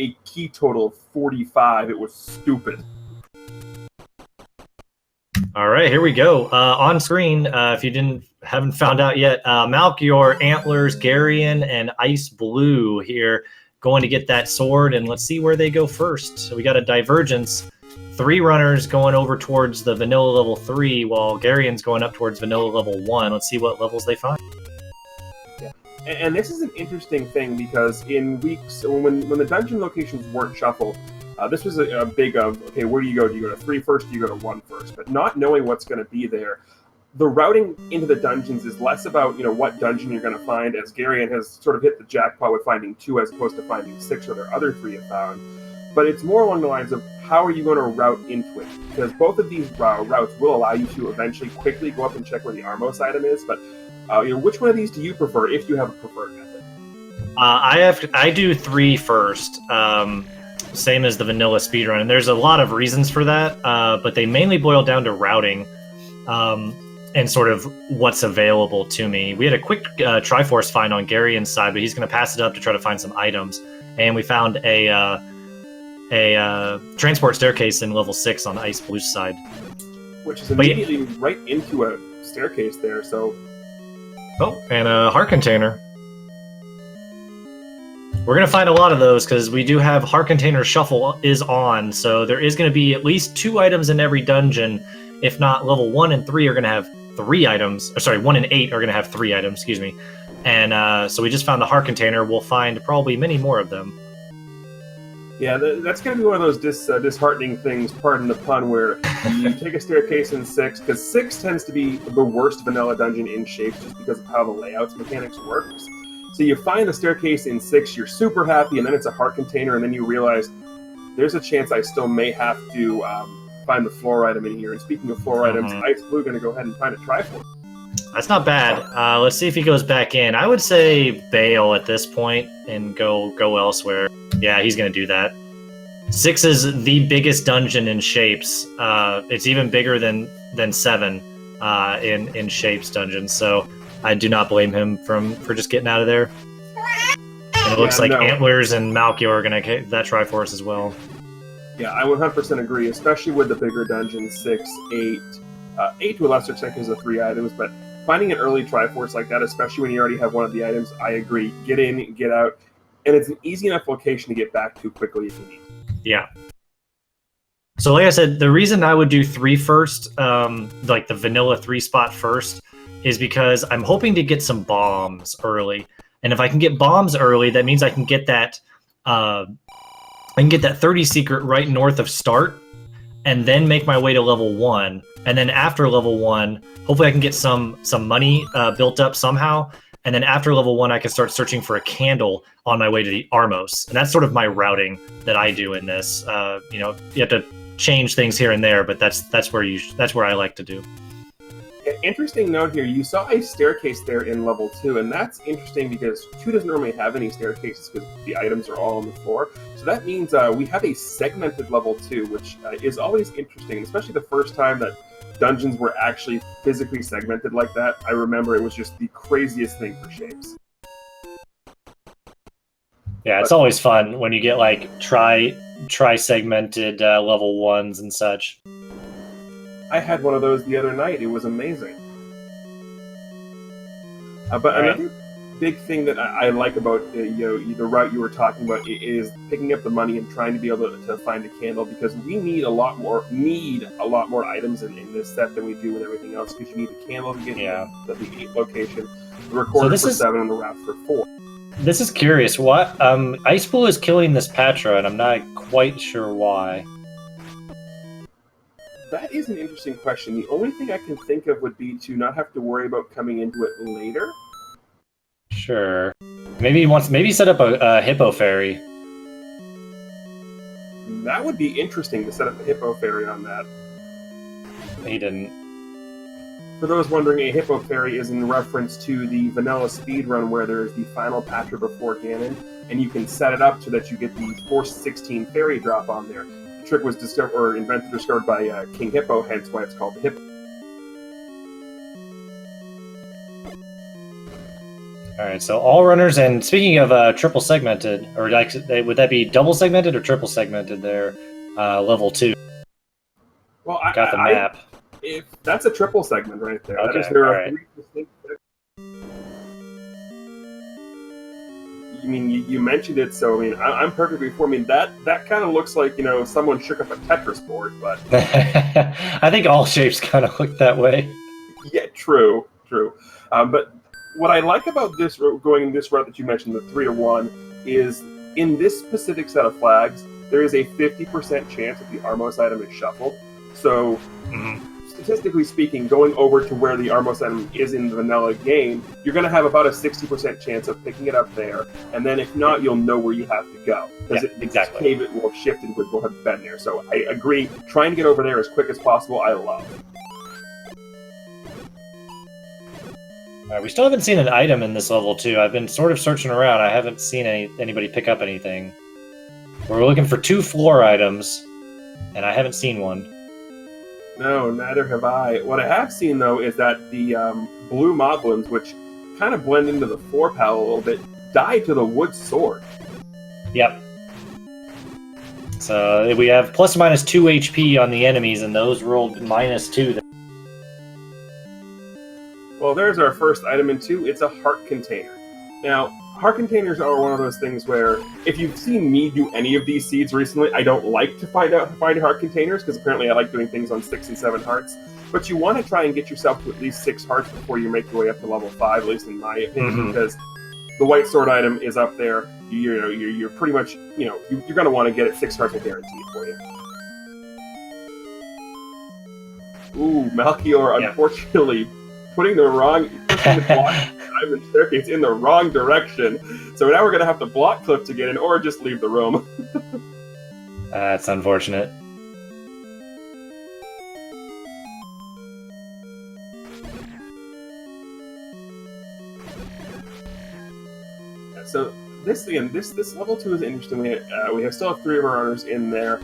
a key total of 45. It was stupid. All right, here we go. On screen, if you haven't found out yet, Malchior, Antlers, Garion, and Ice Blue here going to get that sword, and let's see where they go first. So we got a divergence. 3 runners going over towards the vanilla level 3, while Garion's going up towards vanilla level 1. Let's see what levels they find. Yeah. And this is an interesting thing because in weeks when the dungeon locations weren't shuffled, this was a big of, okay, where do you go? Do you go to 3 first? Do you go to 1 first? But not knowing what's going to be there, the routing into the dungeons is less about, what dungeon you're going to find, as Garion has sort of hit the jackpot with finding 2 as opposed to finding 6 or their other 3 have found. But it's more along the lines of how are you going to route into it? Because both of these routes will allow you to eventually quickly go up and check where the Armos item is. But which one of these do you prefer if you have a preferred method? I do 3 first. Same as the vanilla speedrun, and there's a lot of reasons for that, but they mainly boil down to routing and sort of what's available to me. We had a quick Triforce find on Garion's side, but he's going to pass it up to try to find some items, and we found a transport staircase in level 6 on Ice Blue's side. Which is immediately right into a staircase there, so... Oh, and a heart container. We're going to find a lot of those because we do have Heart Container Shuffle is on, so there is going to be at least 2 items in every dungeon. If not, level 1 and 3 are going to have 3 items. Or sorry, 1 and 8 are going to have 3 items, excuse me. And so we just found the Heart Container. We'll find probably many more of them. Yeah, that's going to be one of those disheartening things, pardon the pun, where you take a staircase in 6, because 6 tends to be the worst vanilla dungeon in shape just because of how the layouts mechanics works. So you find the staircase in 6, you're super happy, and then it's a heart container, and then you realize there's a chance I still may have to find the floor item in here. And speaking of floor items, Ice Blue going to go ahead and find a Triforce. That's not bad. Let's see if he goes back in. I would say bail at this point and go elsewhere. Yeah, he's going to do that. 6 is the biggest dungeon in shapes. It's even bigger than 7 in shapes dungeons, so I do not blame him for just getting out of there. And it looks like Antlers and Malchior are going to get that Triforce as well. Yeah, I 100% agree, especially with the bigger dungeons, 6, 8. 8 to a lesser extent because of 3 items, but finding an early Triforce like that, especially when you already have one of the items, I agree. Get in, get out, and it's an easy enough location to get back to quickly if you need. Yeah. So like I said, the reason I would do 3 first, like the vanilla 3 spot first, is because I'm hoping to get some bombs early. And if I can get bombs early, that means I can get that 30 secret right north of start, and then make my way to level 1. And then after level 1, hopefully I can get some money built up somehow. And then after level 1, I can start searching for a candle on my way to the Armos. And that's sort of my routing that I do in this. You have to change things here and there, but that's where I like to do. Interesting note here, you saw a staircase there in level 2, and that's interesting because 2 doesn't normally have any staircases because the items are all on the floor. So that means we have a segmented level 2, which is always interesting, especially the first time that dungeons were actually physically segmented like that. I remember it was just the craziest thing for shapes. Yeah, it's always fun when you get like tri-segmented level 1s and such. I had one of those the other night. It was amazing. But another big thing that I like about the route you were talking about is picking up the money and trying to be able to find a candle, because we need a lot more items in this set than we do with everything else, because you need the candle to get the 8 location, the recorder for 7, and the wrap for 4. This is curious. What Ice Blue is killing this Patra, and I'm not quite sure why. That is an interesting question. The only thing I can think of would be to not have to worry about coming into it later. Sure. Maybe set up a Hippo Fairy. That would be interesting to set up a Hippo Fairy on that. He didn't. For those wondering, a Hippo Fairy is in reference to the vanilla speedrun where there's the final Patra before Ganon, and you can set it up so that you get the Force 16 Fairy drop on there. The trick was discovered by King Hippo, hence why it's called the Hippo. All right, so all runners, and speaking of triple segmented, or like, would that be double segmented or triple segmented there? Level 2. Well, Got the map. If that's a triple segment right there. Okay, That is, there all are right. 3 distinct. You mean you mentioned it, so I mean I'm perfectly for. I mean that kind of looks like someone shook up a Tetris board, but I think all shapes kind of look that way. yeah, true. But what I like about this going this route that you mentioned, the 3-to-1, is in this specific set of flags, there is a 50% chance that the Armos item is shuffled. So, statistically speaking, going over to where the Armos item is in the vanilla game, you're going to have about a 60% chance of picking it up there. And then if not, you'll know where you have to go. Because exactly. Cave it will have shifted, will have been there. So I agree. Trying to get over there as quick as possible, I love. All right, we still haven't seen an item in this level 2. I've been sort of searching around. I haven't seen anybody pick up anything. We're looking for 2 floor items, and I haven't seen one. No, neither have I. What I have seen, though, is that the blue moblins, which kind of blend into the 4-pal a little bit, die to the wood sword. Yep. So we have plus or minus 2 HP on the enemies, and those rolled -2. Well, there's our first item in 2. It's a heart container. Now, heart containers are one of those things where, if you've seen me do any of these seeds recently, I don't like to find heart containers, because apparently I like doing things on 6 and 7 hearts. But you want to try and get yourself to at least 6 hearts before you make your way up to level 5, at least in my opinion, because the white sword item is up there. You're pretty much, you're going to want to get it 6 hearts, I guarantee for you. Ooh, Melchior, unfortunately, putting the block diamond staircase in the wrong direction. So now we're going to have to block Cliff to get in, or just leave the room. That's unfortunate. So this level 2 is interesting. We still have 3 of our runners in there.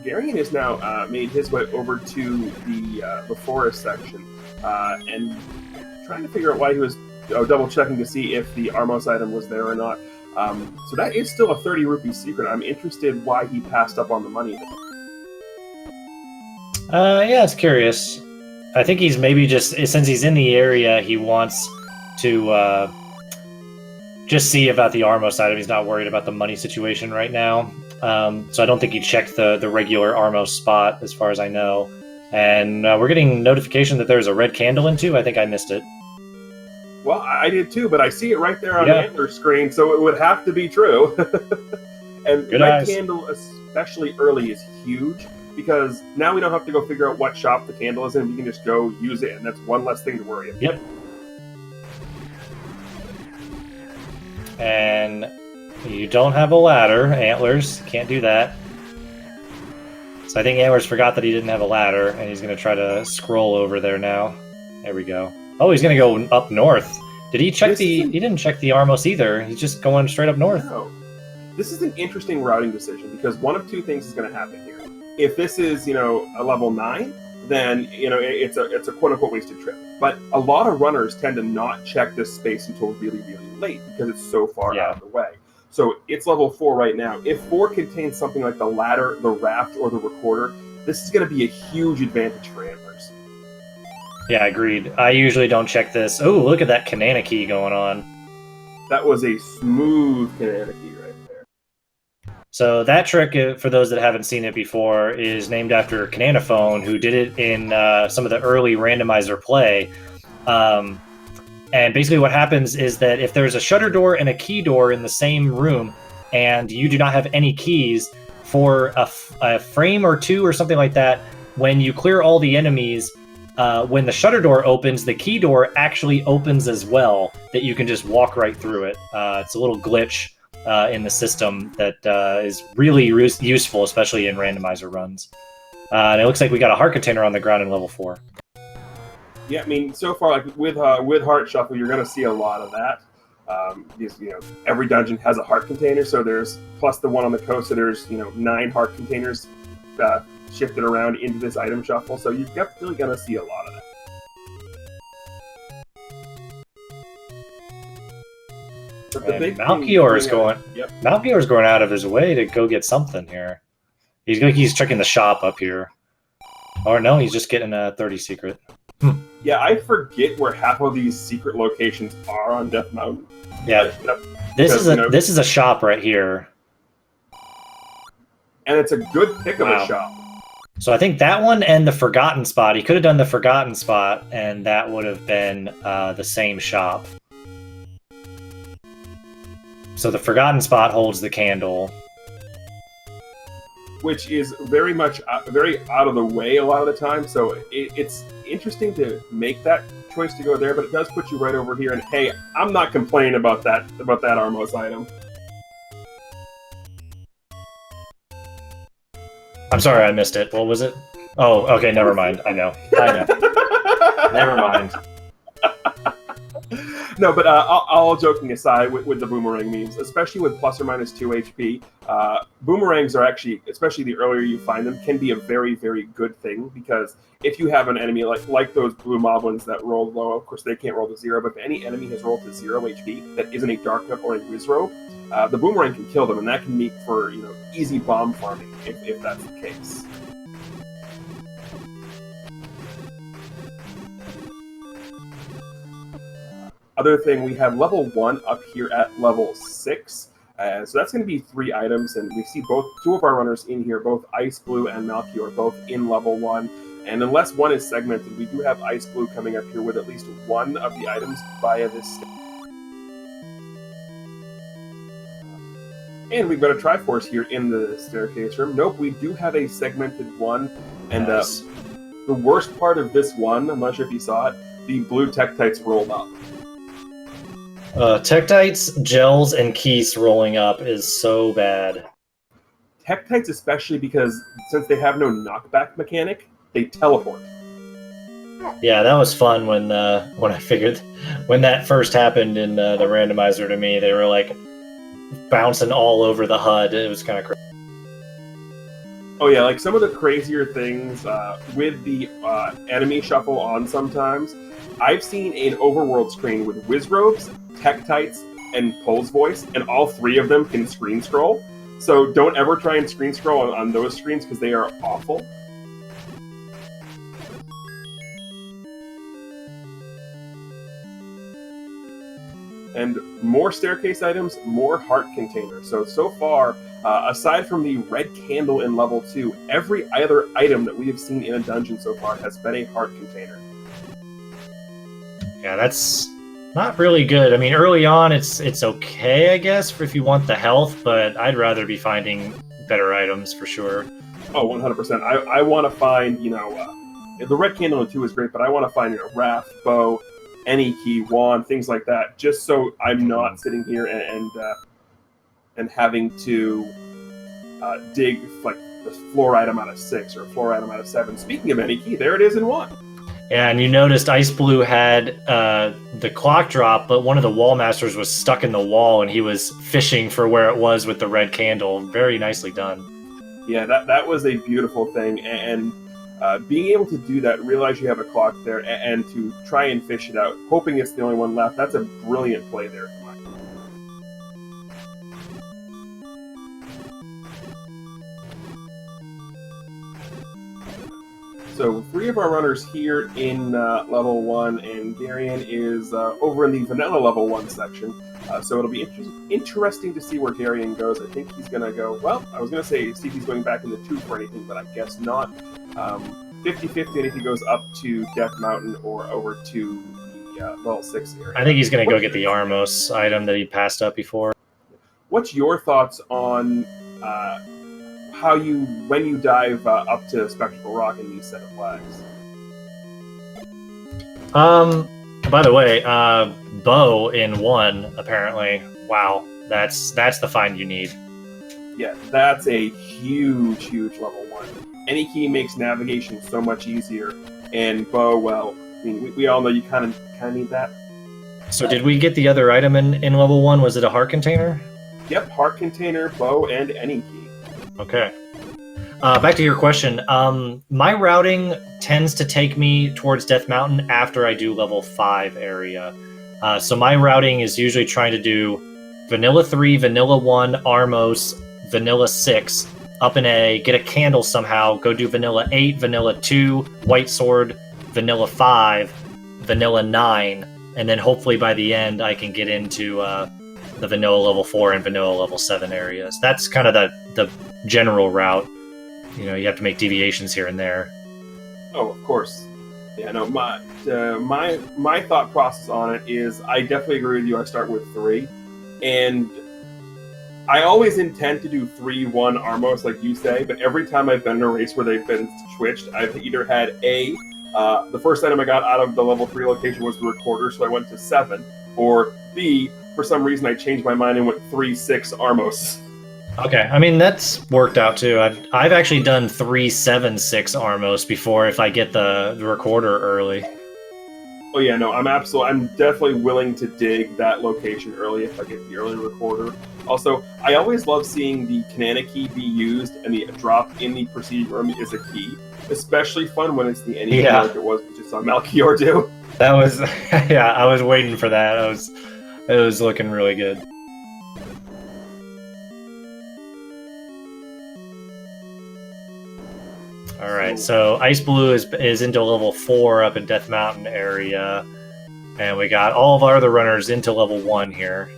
Garion has now made his way over to the forest section, and trying to figure out why he was double checking to see if the Armos item was there or not. So that is still a 30 rupee secret. I'm interested why he passed up on the money. Yeah, it's curious. I think he's maybe just, since he's in the area, he wants to just see about the Armos item. He's not worried about the money situation right now. So I don't think he checked the regular Armos spot, as far as I know. And we're getting notification that there's a red candle in 2. I think I missed it. Well, I did too, but I see it right there on the Antler screen, so it would have to be true. And Good red eyes. candle, especially early, is huge, because now we don't have to go figure out what shop the candle is in. We can just go use it, and that's one less thing to worry about. Yep. And you don't have a ladder, Antlers. Can't do that. So I think Antlers forgot that he didn't have a ladder, and he's going to try to scroll over there now. There we go. Oh, he's going to go up north. Did he check He didn't check the Armos either. He's just going straight up north. No. This is an interesting routing decision, because one of 2 things is going to happen here. If this is, a level 9, then, it's a quote-unquote wasted trip. But a lot of runners tend to not check this space until really, really late, because it's so far out of the way. So it's level 4 right now. If 4 contains something like the ladder, the raft, or the recorder, this is going to be a huge advantage for Antlers. Yeah, agreed. I usually don't check this. Oh, look at that Kanana key going on. That was a smooth Kanana key right there. So that trick, for those that haven't seen it before, is named after Kananaphone, who did it in some of the early randomizer play. And basically what happens is that if there's a shutter door and a key door in the same room, and you do not have any keys for a frame or 2 or something like that, when you clear all the enemies, when the shutter door opens, the key door actually opens as well, that you can just walk right through it. It's a little glitch in the system that is really useful, especially in randomizer runs. And it looks like we got a heart container on the ground in level 4. Yeah, I mean, so far, like with Heart Shuffle, you're going to see a lot of that. Because, every dungeon has a heart container, so there's, plus the one on the coast, so there's, 9 heart containers shifted around into this item shuffle, so you're definitely going to see a lot of that. the Man, big thing Malchior's coming out- going. Yep. Malchior's going out of his way to go get something here. He's checking the shop up here. Or no, he's just getting a 30 secret. Yeah, I forget where half of these secret locations are on Death Mountain. Yeah, But, this because, is this is a shop right here. and it's a good pick of Wow. a shop. So I think that one and the Forgotten Spot. He could have done the Forgotten Spot, and that would have been the same shop. So the Forgotten Spot holds the candle. Which is very much very out of the way a lot of the time. So it's interesting to make that choice to go there, but it does put you right over here. And hey, I'm not complaining about that Armos item. I'm sorry, I missed it. What was it? Oh, okay, never mind. I know. Never mind. No, but all joking aside, with the boomerang memes, especially with plus or minus 2 HP, boomerangs are actually, especially the earlier you find them, can be a very, very good thing, because if you have an enemy like those blue moblins that roll low, of course they can't roll to 0, but if any enemy has rolled to 0 HP that isn't a Dark Knight or a Wizrobe, the boomerang can kill them, and that can make for easy bomb farming if that's the case. Other thing, we have level 1 up here at level 6. So that's going to be 3 items, and we see two of our runners in here, both Ice Blue and Malchior, both in level 1. And unless one is segmented, we do have Ice Blue coming up here with at least one of the items via this. And we've got a Triforce here in the staircase room. Nope, we do have a segmented one. And Nice. the worst part of this one, I'm not sure if you saw it, the blue Tektites rolled up. Tektites, Gels, and Keys rolling up is so bad. Tektites especially because since they have no knockback mechanic, they teleport. Yeah, that was fun when I figured when that first happened in the randomizer to me. They were like bouncing all over the HUD. It was kind of crazy. Oh yeah, like some of the crazier things with the enemy shuffle on sometimes. I've seen an overworld screen with Wizrobes, Tektites, and Pole's Voice, and all 3 of them can screen scroll. So don't ever try and screen scroll on those screens because they are awful. And more staircase items, more heart containers. So far, aside from the red candle in level 2, every other item that we have seen in a dungeon so far has been a heart container. Yeah, that's not really good. I mean, early on, it's okay, I guess, if you want the health, but I'd rather be finding better items for sure. Oh, 100%. I want to find, the red candle in 2 is great, but I want to find, Wrath, Bow, any key, wand, things like that, just so I'm not sitting here and having to dig, like, the floor item out of 6 or a floor item out of 7. Speaking of any key, there it is in 1. Yeah, and you noticed Ice Blue had the clock drop, but one of the wall masters was stuck in the wall, and he was fishing for where it was with the red candle. Very nicely done. Yeah, that was a beautiful thing, and being able to do that, realize you have a clock there, and to try and fish it out, hoping it's the only one left, that's a brilliant play there. So 3 of our runners here in level 1, and Darian is over in the vanilla level 1 section. So it'll be interesting to see where Darian goes. I think he's going to go, well, I was going to say see if he's going back in the 2 for anything, but I guess not. 50-50 and if he goes up to Death Mountain or over to the level 6 area. I think he's going to go get the Armos item that he passed up before. What's your thoughts on when you dive up to Spectral Rock in these set of flags? By the way, Bow in 1 apparently. Wow, that's the find you need. Yeah, that's a huge level 1. Any key makes navigation so much easier, and Bow, well, I mean, we all know you kind of need that. So did we get the other item in level 1? Was it a heart container? Yep, heart container, Bow, and any key. Okay. Back to your question. My routing tends to take me towards Death Mountain after I do level 5 area. So my routing is usually trying to do Vanilla 3, Vanilla 1, Armos, Vanilla 6, up an A, get a candle somehow, go do Vanilla 8, Vanilla 2, White Sword, Vanilla 5, Vanilla 9, and then hopefully by the end I can get into the Vanilla level 4 and Vanilla level 7 areas. That's kind of the general route. You know, you have to make deviations here and there. Oh, of course. Yeah, no, my thought process on it is I definitely agree with you. I start with 3, and I always intend to do 3-1 Armos, like you say, but every time I've been in a race where they've been switched, I've either had the first item I got out of the level 3 location was the recorder, so I went to 7, or B, for some reason I changed my mind and went 3-6 Armos. Okay, I mean that's worked out too. I've actually done 3-7-6 Armos before if I get the recorder early. Oh yeah, no, I'm definitely willing to dig that location early if I get the early recorder. Also, I always love seeing the Kanana key be used and the drop in the proceeding room is a key. Especially fun when it's the any key like it was, we just saw Malchior do. That was, yeah, I was waiting for that. It was looking really good. All right, so Ice Blue is into level 4 up in Death Mountain area, and we got all of our other runners into level 1 here.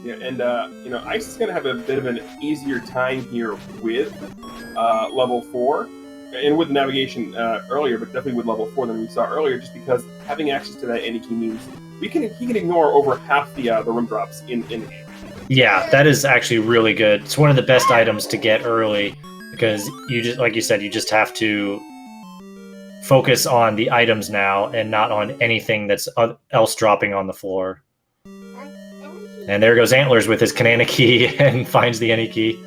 Yeah, and you know, Ice is going to have a bit of an easier time here with level 4, and with navigation earlier, but definitely with level 4 than we saw earlier, just because having access to that any key means he can ignore over half the room drops in the game. Yeah, that is actually really good. It's one of the best items to get early. Because you just, like you said, you just have to focus on the items now and not on anything that's else dropping on the floor. And there goes Antlers with his Kanana key and finds the any key.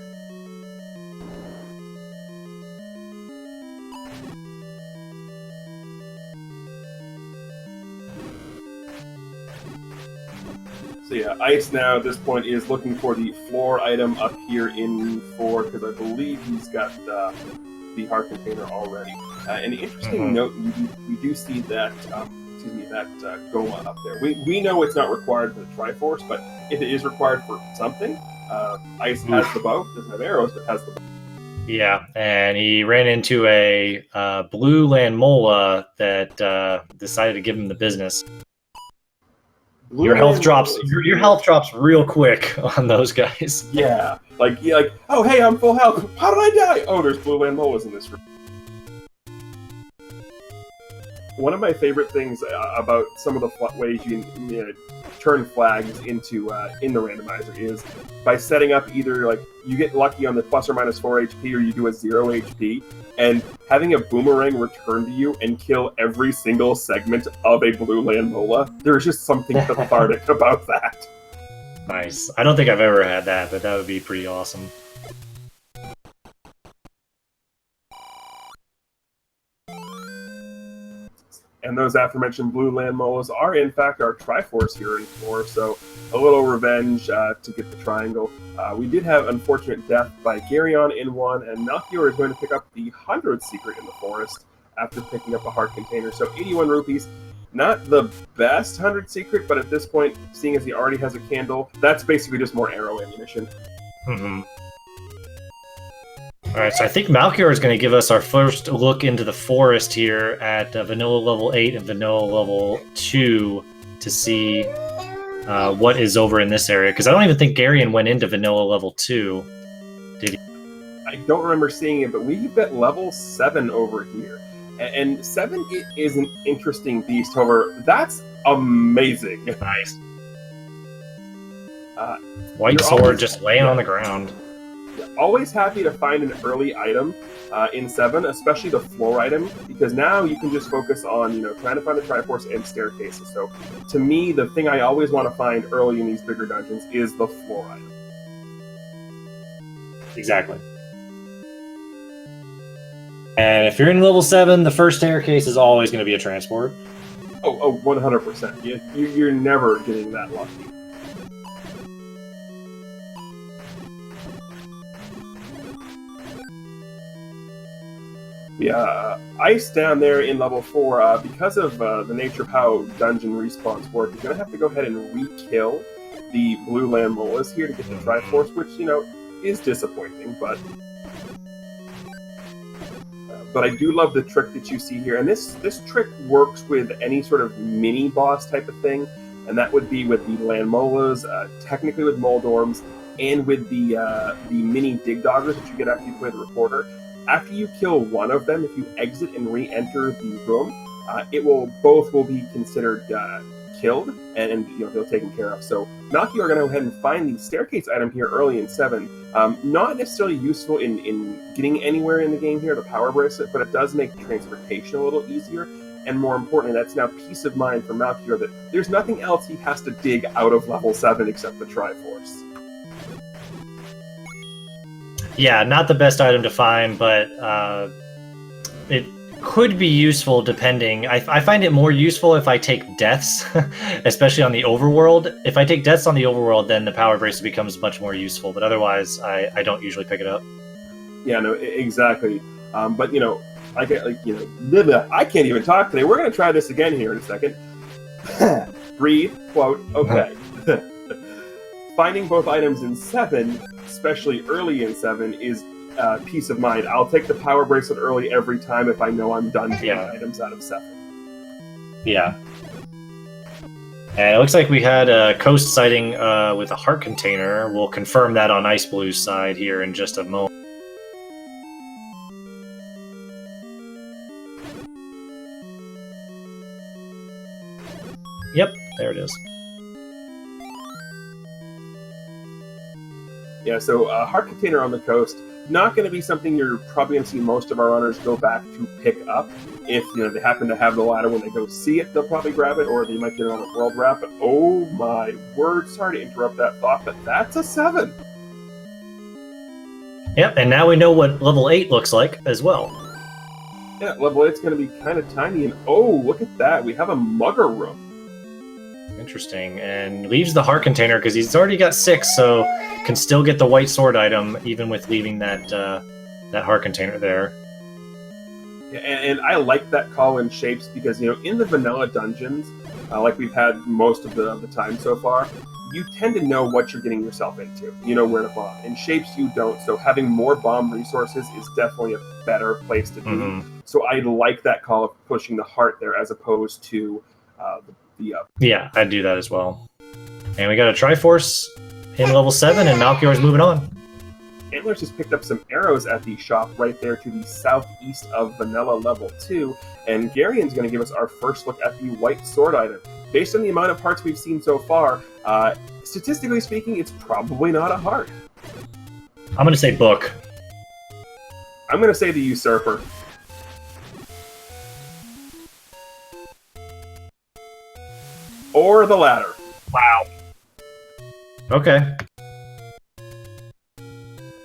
So yeah, Ice now at this point is looking for the floor item up here in 4 because I believe he's got the heart container already. And the interesting note, we do see that that Goma up there. We know it's not required for the Triforce, but if it is required for something, Ice has the bow. Doesn't have arrows, but has the bow. Yeah, and he ran into a blue Landmola that decided to give him the business. Your health drops. Your health drops real quick on those guys. Yeah, like oh hey, I'm full health. How did I die? Oh, there's blue Landmolas in this room. One of my favorite things about some of the ways you can turn flags into in the randomizer is by setting up either like you get lucky on the plus or minus 4 HP or you do a 0 HP, and having a boomerang return to you and kill every single segment of a blue Landmola. There's just something cathartic about that. Nice. I don't think I've ever had that, but that would be pretty awesome. And those aforementioned blue Landmolas are, in fact, our Triforce here in 4, so a little revenge to get the triangle. We did have unfortunate death by Garyon in 1, and Malchior is going to pick up the 100th secret in the forest after picking up a heart container. So 81 rupees, not the best 100 secret, but at this point, seeing as he already has a candle, that's basically just more arrow ammunition. Alright, so I think Malchior is going to give us our first look into the forest here at Vanilla level 8 and Vanilla level 2 to see what is over in this area. Because I don't even think Garyon went into Vanilla level 2. Did he? I don't remember seeing it, but we've got level 7 over here. And 7 is an interesting beast. However, that's amazing. Nice. White sword just laying on the ground. Always happy to find an early item in 7, especially the floor item, because now you can just focus on, trying to find the Triforce and staircases. So, to me, the thing I always want to find early in these bigger dungeons is the floor item. Exactly. And if you're in level 7, the first staircase is always going to be a transport. Oh, 100%. You're never getting that lucky. Yeah, Ice down there in level 4, because of the nature of how dungeon respawns work, you're going to have to go ahead and re-kill the blue land molas here to get the Triforce, which, is disappointing, but I do love the trick that you see here, and this trick works with any sort of mini-boss type of thing, and that would be with the land molas, technically with Moldorms, and with the mini dig doggers that you get after you play the reporter. After you kill one of them, if you exit and re-enter the room, both will be considered killed, and they'll taken care of. So Malky are going to go ahead and find the staircase item here early in 7. Not necessarily useful in getting anywhere in the game here, the power bracelet, but it does make transportation a little easier. And more importantly, that's now peace of mind for Malky that there's nothing else he has to dig out of level 7 except the Triforce. Yeah, not the best item to find, but it could be useful depending. I find it more useful if I take deaths, especially on the overworld. If I take deaths on the overworld, then the power bracelet becomes much more useful, but otherwise I don't usually pick it up. Yeah, no, exactly. But I can't even talk today. We're going to try this again here in a second. Breathe, quote, okay. Finding both items in 7, especially early in 7, is peace of mind. I'll take the power bracelet early every time if I know I'm done getting items out of 7. Yeah. And it looks like we had a coast sighting with a heart container. We'll confirm that on Ice Blue's side here in just a moment. Yep, there it is. Yeah, so heart container on the coast, not going to be something you're probably going to see most of our runners go back to pick up. If they happen to have the ladder when they go see it, they'll probably grab it, or they might get it on a world wrap. But oh my word, sorry to interrupt that thought, but that's a 7. Yep, and now we know what level 8 looks like as well. Yeah, level 8's going to be kind of tiny, and oh, look at that, we have a mugger room. Interesting, and leaves the heart container because he's already got 6, so can still get the white sword item even with leaving that heart container there. Yeah, and I like that call in shapes because in the vanilla dungeons, like we've had most of the time so far, you tend to know what you're getting yourself into. You know where to bomb. In shapes, you don't. So having more bomb resources is definitely a better place to be. Mm-hmm. So I like that call of pushing the heart there as opposed to the up. Yeah, I'd do that as well. And we got a Triforce in level 7, and Malchior's moving on. Antlers just picked up some arrows at the shop right there to the southeast of Vanilla level 2, and Garion's going to give us our first look at the white sword item. Based on the amount of hearts we've seen so far, statistically speaking, it's probably not a heart. I'm going to say book. I'm going to say the usurper. Or the latter. Wow. Okay.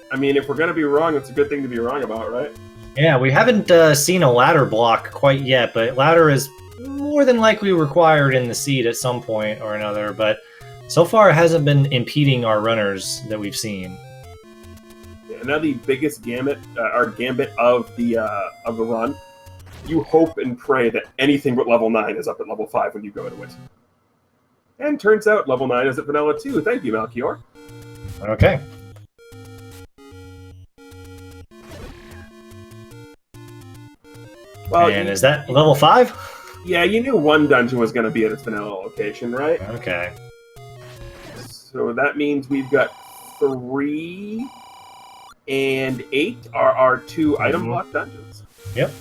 I mean, if we're going to be wrong, it's a good thing to be wrong about, right? Yeah, we haven't seen a ladder block quite yet, but ladder is more than likely required in the seed at some point or another, but so far it hasn't been impeding our runners that we've seen. Yeah, now the biggest gambit of the run, you hope and pray that anything but level 9 is up at level 5 when you go to it. And turns out level 9 is at Vanilla 2. Thank you, Malchior. Okay. Well, and is that level 5? Yeah, you knew one dungeon was going to be at its vanilla location, right? Okay. So that means we've got 3 and 8 are our 2 item block dungeons. Yep.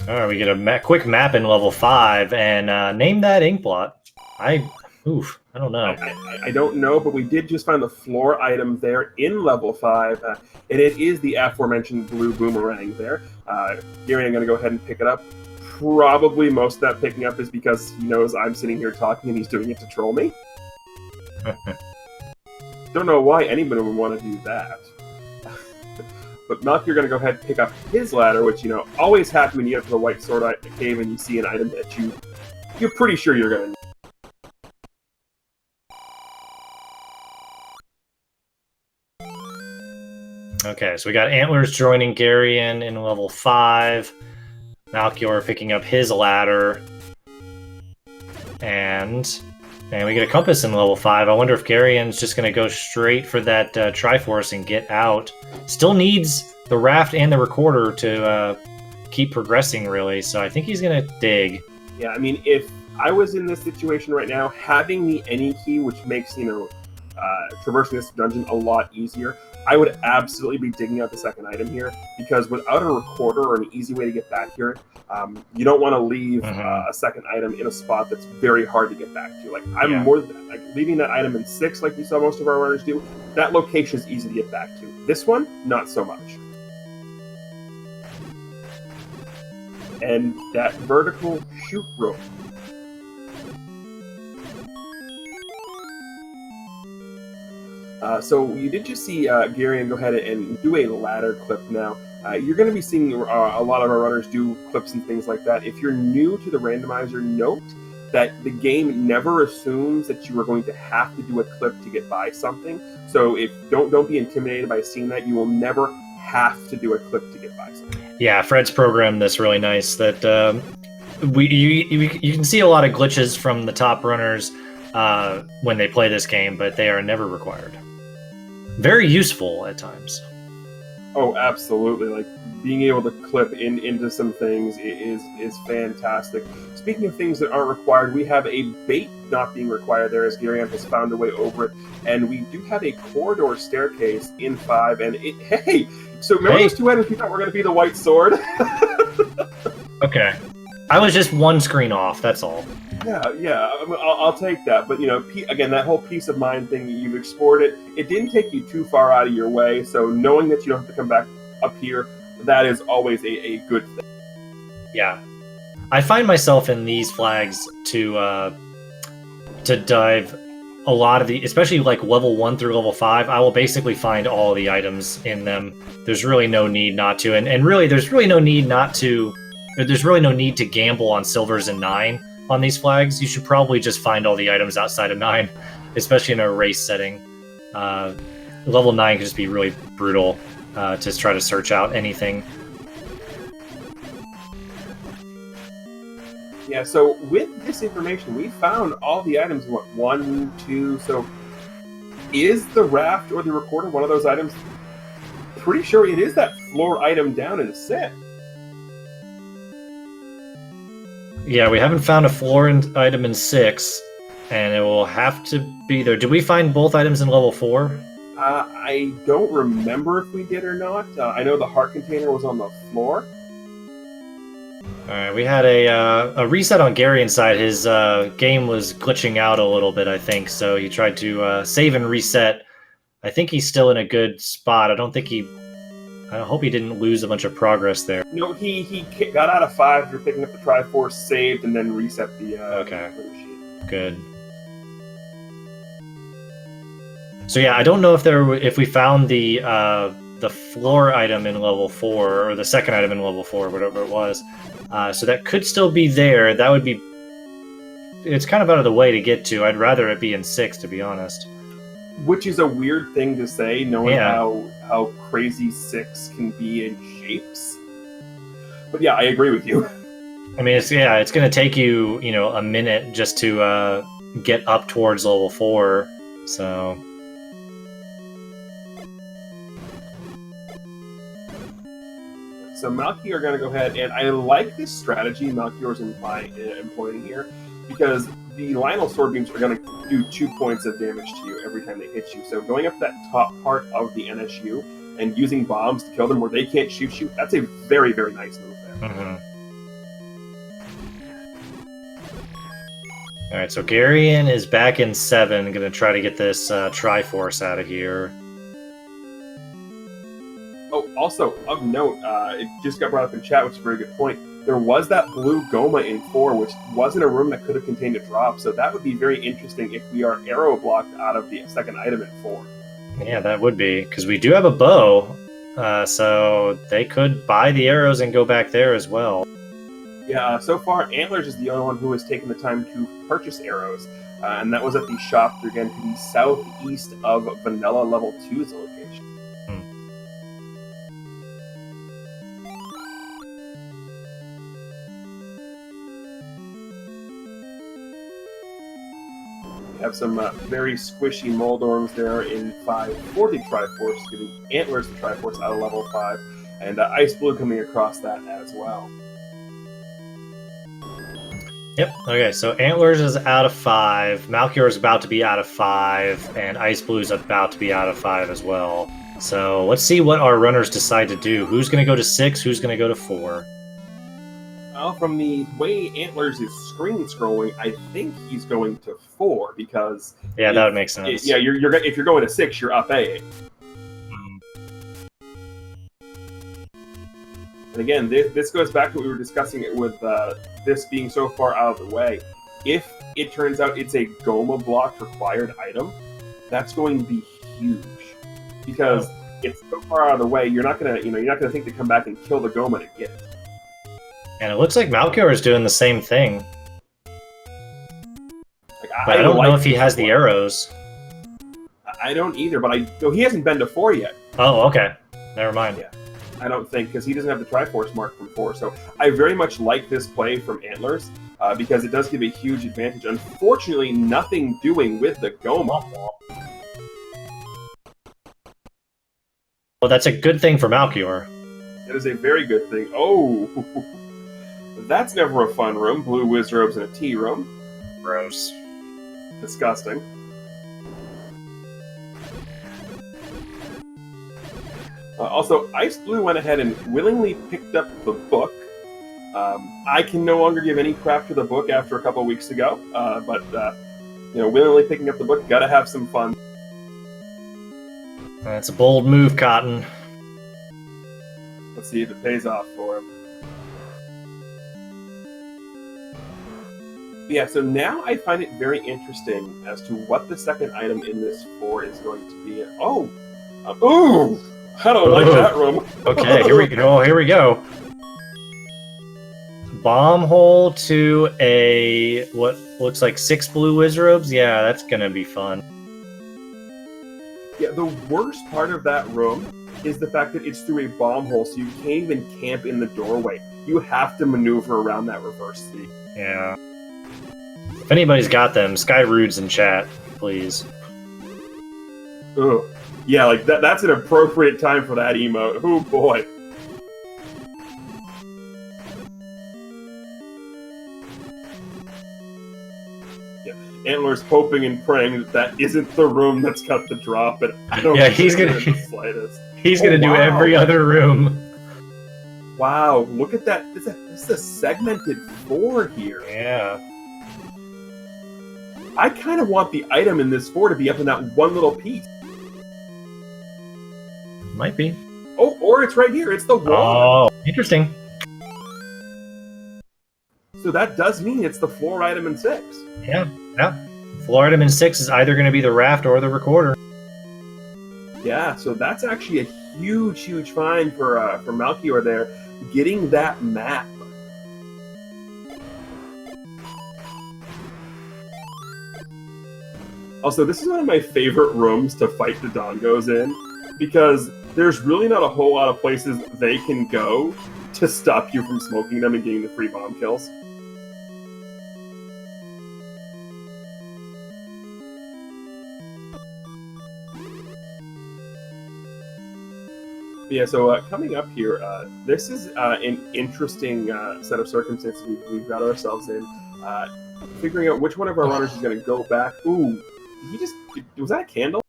Alright, we get a quick map in level 5, and name that ink blot. I don't know. I don't know, but we did just find the floor item there in level 5, and it is the aforementioned blue boomerang there. Gary, I'm going to go ahead and pick it up. Probably most of that picking up is because he knows I'm sitting here talking and he's doing it to troll me. Don't know why anybody would want to do that. But Malk, you're going to go ahead and pick up his ladder, which, always happy when you get to the White Sword Cave and you see an item that you're pretty sure you're going to need. Okay, so we got Antlers joining Garion in level 5. Malchior picking up his ladder. And we get a Compass in level 5. I wonder if Garion's just going to go straight for that Triforce and get out. Still needs the Raft and the Recorder to keep progressing, really. So I think he's going to dig. Yeah, I mean, if I was in this situation right now, having the any key, which makes, traversing this dungeon a lot easier, I would absolutely be digging out the second item here, because without a recorder or an easy way to get back here, you don't want to leave a second item in a spot that's very hard to get back to. Like, I'm more than like leaving that item in 6, like we saw most of our runners do. That location is easy to get back to. This one, not so much. And that vertical shoot rope. So you did just see Garion go ahead and do a ladder clip now. You're going to be seeing a lot of our runners do clips and things like that. If you're new to the randomizer, note that the game never assumes that you are going to have to do a clip to get by something. So don't be intimidated by seeing that. You will never have to do a clip to get by something. Yeah, Fred's programmed this really nice. That you can see a lot of glitches from the top runners when they play this game, but they are never required. Very useful at times. Oh, absolutely! Like being able to clip into some things is fantastic. Speaking of things that aren't required, we have a bait not being required there, as Garion has found a way over it, and we do have a corridor staircase in 5. And so remember those 2 items we thought were going to be the white sword? Okay, I was just one screen off. That's all. Yeah, I'll take that. But, again, that whole peace of mind thing, you've explored it. It didn't take you too far out of your way, so knowing that you don't have to come back up here, that is always a good thing. Yeah. I find myself in these flags to dive a lot of especially like level 1 through level 5, I will basically find all the items in them. There's really no need not to. And really, there's really no need to gamble on silvers and 9. On these flags, you should probably just find all the items outside of 9, especially in a race setting. Level 9 can just be really brutal to try to search out anything. Yeah, so with this information, we found all the items, 1, 2, so is the Raft or the Recorder one of those items? Pretty sure it is that floor item down in 6. Yeah, we haven't found a floor item in 6, and it will have to be there. Did we find both items in level 4? I don't remember if we did or not. I know the heart container was on the floor. Alright, we had a reset on Garion's side. His game was glitching out a little bit, I think, so he tried to save and reset. I think he's still in a good spot. I hope he didn't lose a bunch of progress there. No, he got out of 5 after picking up the Triforce, saved, and then reset the machine. Good. So yeah, I don't know if we found the floor item in level 4 or the second item in level 4, whatever it was. So that could still be there. That would be. It's kind of out of the way to get to. I'd rather it be in 6, to be honest. Which is a weird thing to say, knowing how crazy 6 can be in shapes. But yeah, I agree with you. I mean, it's going to take you, a minute just to get up towards level 4. So. So Malchior are going to go ahead, and I like this strategy Malchior's employing here, because the Lionel Sword Beams are going to do 2 points of damage to you every time they hit you. So going up that top part of the NSU and using bombs to kill them where they can't shoot you, that's a very, very nice move there. Mm-hmm. Alright, so Garion is back in 7, going to try to get this Triforce out of here. Oh, also, of note, it just got brought up in chat, which is a very good point. There was that blue Goma in 4, which wasn't a room that could have contained a drop, so that would be very interesting if we are arrow blocked out of the second item in 4. Yeah, that would be, because we do have a bow, so they could buy the arrows and go back there as well. Yeah, so far, Antlers is the only one who has taken the time to purchase arrows, and that was at the shop, again, to the southeast of Vanilla Level 2's location. Have some very squishy Moldorms there in 5 for the Triforce, giving Antlers the Triforce out of level 5, and Ice Blue coming across that as well. Yep. Okay, so Antlers is out of 5, Malchior is about to be out of 5, and Ice Blue is about to be out of 5 as well. So let's see what our runners decide to do. Who's going to go to 6? Who's going to go to 4? Well, from the way Antlers is screen scrolling, I think he's going to 4 because that would make sense. Yeah, if you're going to 6, you're up A. And again, this goes back to what we were discussing it with this being so far out of the way. If it turns out it's a Goma block required item, that's going to be huge because it's so far out of the way. You're not gonna think to come back and kill the Goma to get it. And it looks like Malchior is doing the same thing. Like, but I don't know if he has the arrows. I don't either, but he hasn't been to 4 yet. Oh, okay. Never mind. Yeah. I don't think, because he doesn't have the Triforce mark from 4. So I very much like this play from Antlers, because it does give a huge advantage. Unfortunately, nothing doing with the Goma. Well, that's a good thing for Malchior. It is a very good thing. Oh, that's never a fun room. Blue Wizrobes in a tea room. Gross. Disgusting. Also, Ice Blue went ahead and willingly picked up the book. I can no longer give any crap to the book after a couple of weeks ago, but willingly picking up the book, gotta have some fun. That's a bold move, Cotton. Let's see if it pays off for him. Yeah, so now I find it very interesting as to what the second item in this 4 is going to be. Oh! Ooh! I don't like that room. Okay, here we go. Here we go. Bomb hole to a what looks like 6 blue Wizrobes. Yeah, that's gonna be fun. Yeah, the worst part of that room is the fact that it's through a bomb hole, so you can't even camp in the doorway. You have to maneuver around that reverse seat. Yeah. If anybody's got them, Skyrude's in chat, please. Ugh. Yeah, like that's an appropriate time for that emote. Oh boy. Yeah, Antler's hoping and praying that isn't the room that's got the drop, but I don't think he's gonna the slightest. He's gonna do every other room. Wow, look at that. This is a segmented 4 here. Yeah. I kind of want the item in this 4 to be up in that one little piece. Might be. Oh, or it's right here. It's the wall. Oh, interesting. So that does mean it's the floor item in 6. Yeah. Floor item in 6 is either going to be the raft or the recorder. Yeah, so that's actually a huge, huge find for Malchior there, getting that map. Also, this is one of my favorite rooms to fight the Dongos in, because there's really not a whole lot of places they can go to stop you from smoking them and getting the free bomb kills. Yeah, so coming up here, this is an interesting set of circumstances we've got ourselves in. Figuring out which one of our runners is going to go back. Ooh, was that a candle?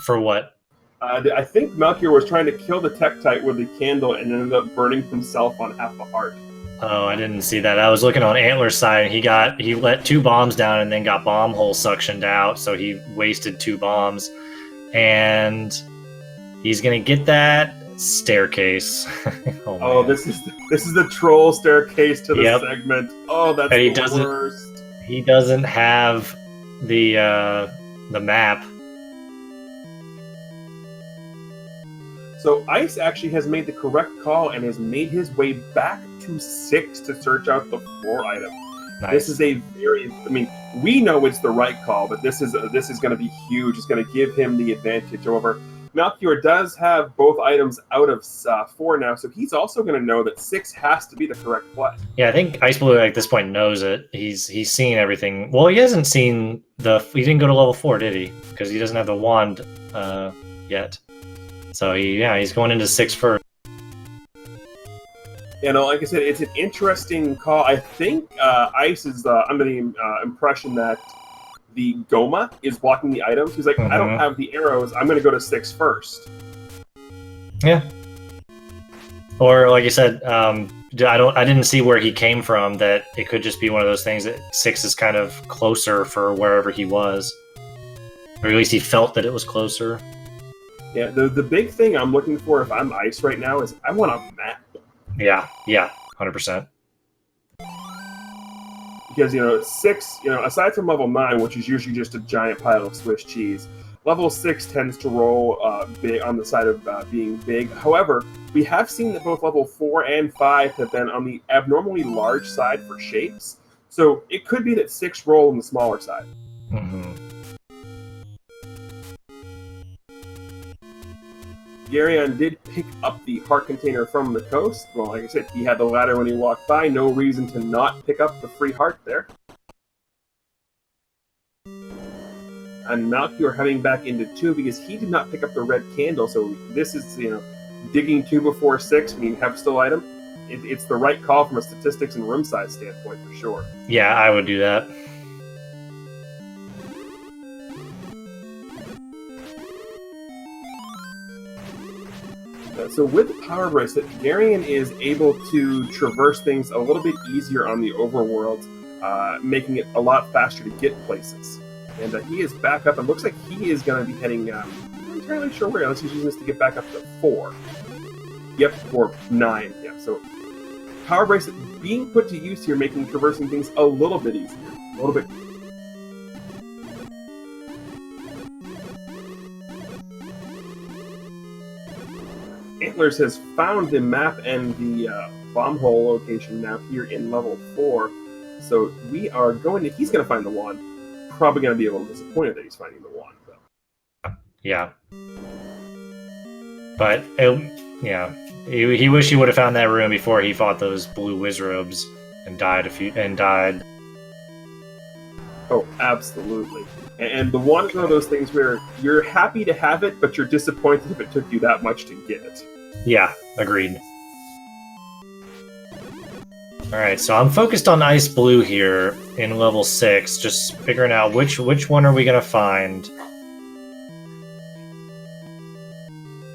For what? I think Malchior was trying to kill the Tektite with the candle and ended up burning himself on half a heart. Oh, I didn't see that. I was looking on Antler's side. He let 2 bombs down and then got bomb hole suctioned out, so he wasted 2 bombs. And he's gonna get that staircase. Oh, this is the troll staircase to the segment. Oh, that's the worst. He doesn't have the map. So Ice actually has made the correct call and has made his way back to 6 to search out the 4 item. Nice. This is a very, we know it's the right call, but this is going to be huge. It's going to give him the advantage over Melchior does have both items out of 4 now, so he's also going to know that 6 has to be the correct play. Yeah, I think Ice Blue at this point knows it. He's seen everything. Well, he hasn't seen he didn't go to level 4, did he? Because he doesn't have the wand yet. So he's going into 6 first. You know, like I said, it's an interesting call. I think Ice is under the impression that the Goma is blocking the items. He's like, I don't have the arrows. I'm going to go to 6 first. Yeah. Or like you said, I didn't see where he came from. That it could just be one of those things that 6 is kind of closer for wherever he was, or at least he felt that it was closer. Yeah. The big thing I'm looking for if I'm Ice right now is I want a map. Yeah, 100%. Because, 6, aside from level 9, which is usually just a giant pile of Swiss cheese, level 6 tends to roll big on the side of being big. However, we have seen that both level 4 and 5 have been on the abnormally large side for shapes. So it could be that 6 roll on the smaller side. Mm-hmm. Garion did pick up the heart container from the coast. Well, like I said, he had the ladder when he walked by. No reason to not pick up the free heart there. And Melchior heading back into 2 because he did not pick up the red candle. So this is, digging 2 before 6 when you have still item. It's the right call from a statistics and room size standpoint for sure. Yeah, I would do that. So with the power bracelet, Garion is able to traverse things a little bit easier on the overworld, making it a lot faster to get places. And he is back up, and looks like he is going to be heading, I'm not entirely sure where, unless he's using this to get back up to 4. Yep, or 9, yeah. So power bracelet being put to use here, making traversing things a little bit easier. A little bit. Antlers has found the map and the bomb hole location now here in level 4. So we are he's going to find the wand. Probably going to be a little disappointed that he's finding the wand, though. Yeah. But, he wished he would have found that room before he fought those blue wizrobes and died. Oh, absolutely. And the wand is one of those things where you're happy to have it, but you're disappointed if it took you that much to get it. Yeah, agreed. Alright, so I'm focused on Ice Blue here in level 6, just figuring out which one are we going to find.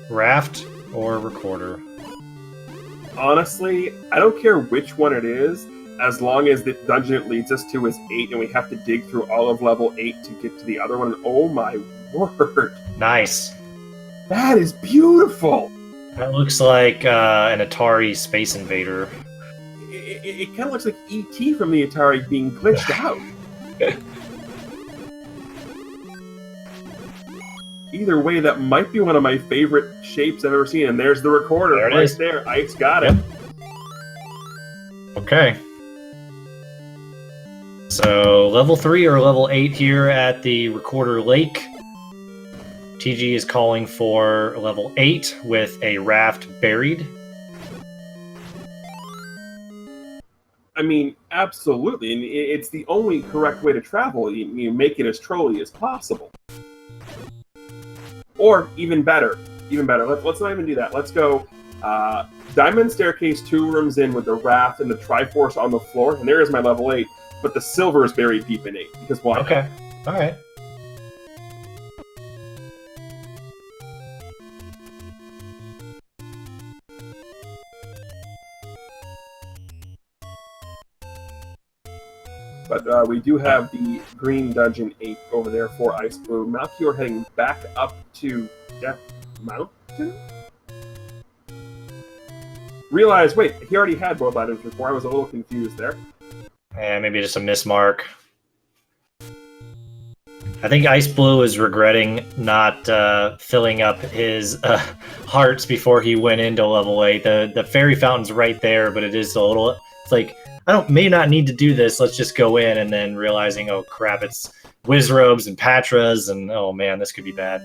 Raft or Recorder? Honestly, I don't care which one it is, as long as the dungeon it leads us to is 8 and we have to dig through all of level 8 to get to the other one. Oh my word. Nice. That is beautiful. That looks like an Atari Space Invader. It kind of looks like E.T. from the Atari being glitched out. Either way, that might be one of my favorite shapes I've ever seen. And there's the recorder right there. Ike's got it. Okay. So, level 3 or level 8 here at the Recorder Lake. TG is calling for level 8 with a raft buried. I mean, absolutely. And it's the only correct way to travel. You make it as trolly as possible. Or, even better. Let's not even do that. Let's go Diamond Staircase 2 rooms in with the raft and the Triforce on the floor. And there is my level 8. But the silver is buried deep in 8. Because why? Okay. Alright. But we do have the Green Dungeon 8 over there for Ice Blue. Melchior heading back up to Death Mountain? Realize, wait, he already had both items before. I was a little confused there. And maybe just a mismark. I think Ice Blue is regretting not filling up his hearts before he went into level 8. The fairy fountain's right there, but it is a little... It's like, may not need to do this, let's just go in, and then realizing, oh crap, it's Wizrobes and Patras, and oh man, this could be bad.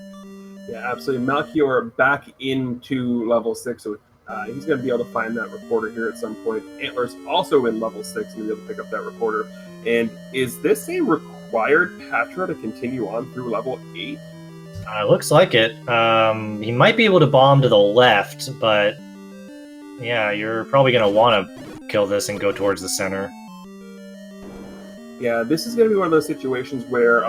Yeah, absolutely. Melchior back into level 6, so he's going to be able to find that recorder here at some point. Antler's also in level 6 and be able to pick up that recorder. And is this a required Patra to continue on through level 8? Looks like it. He might be able to bomb to the left, but yeah, you're probably going to want to kill this and go towards the center. Yeah, this is going to be one of those situations where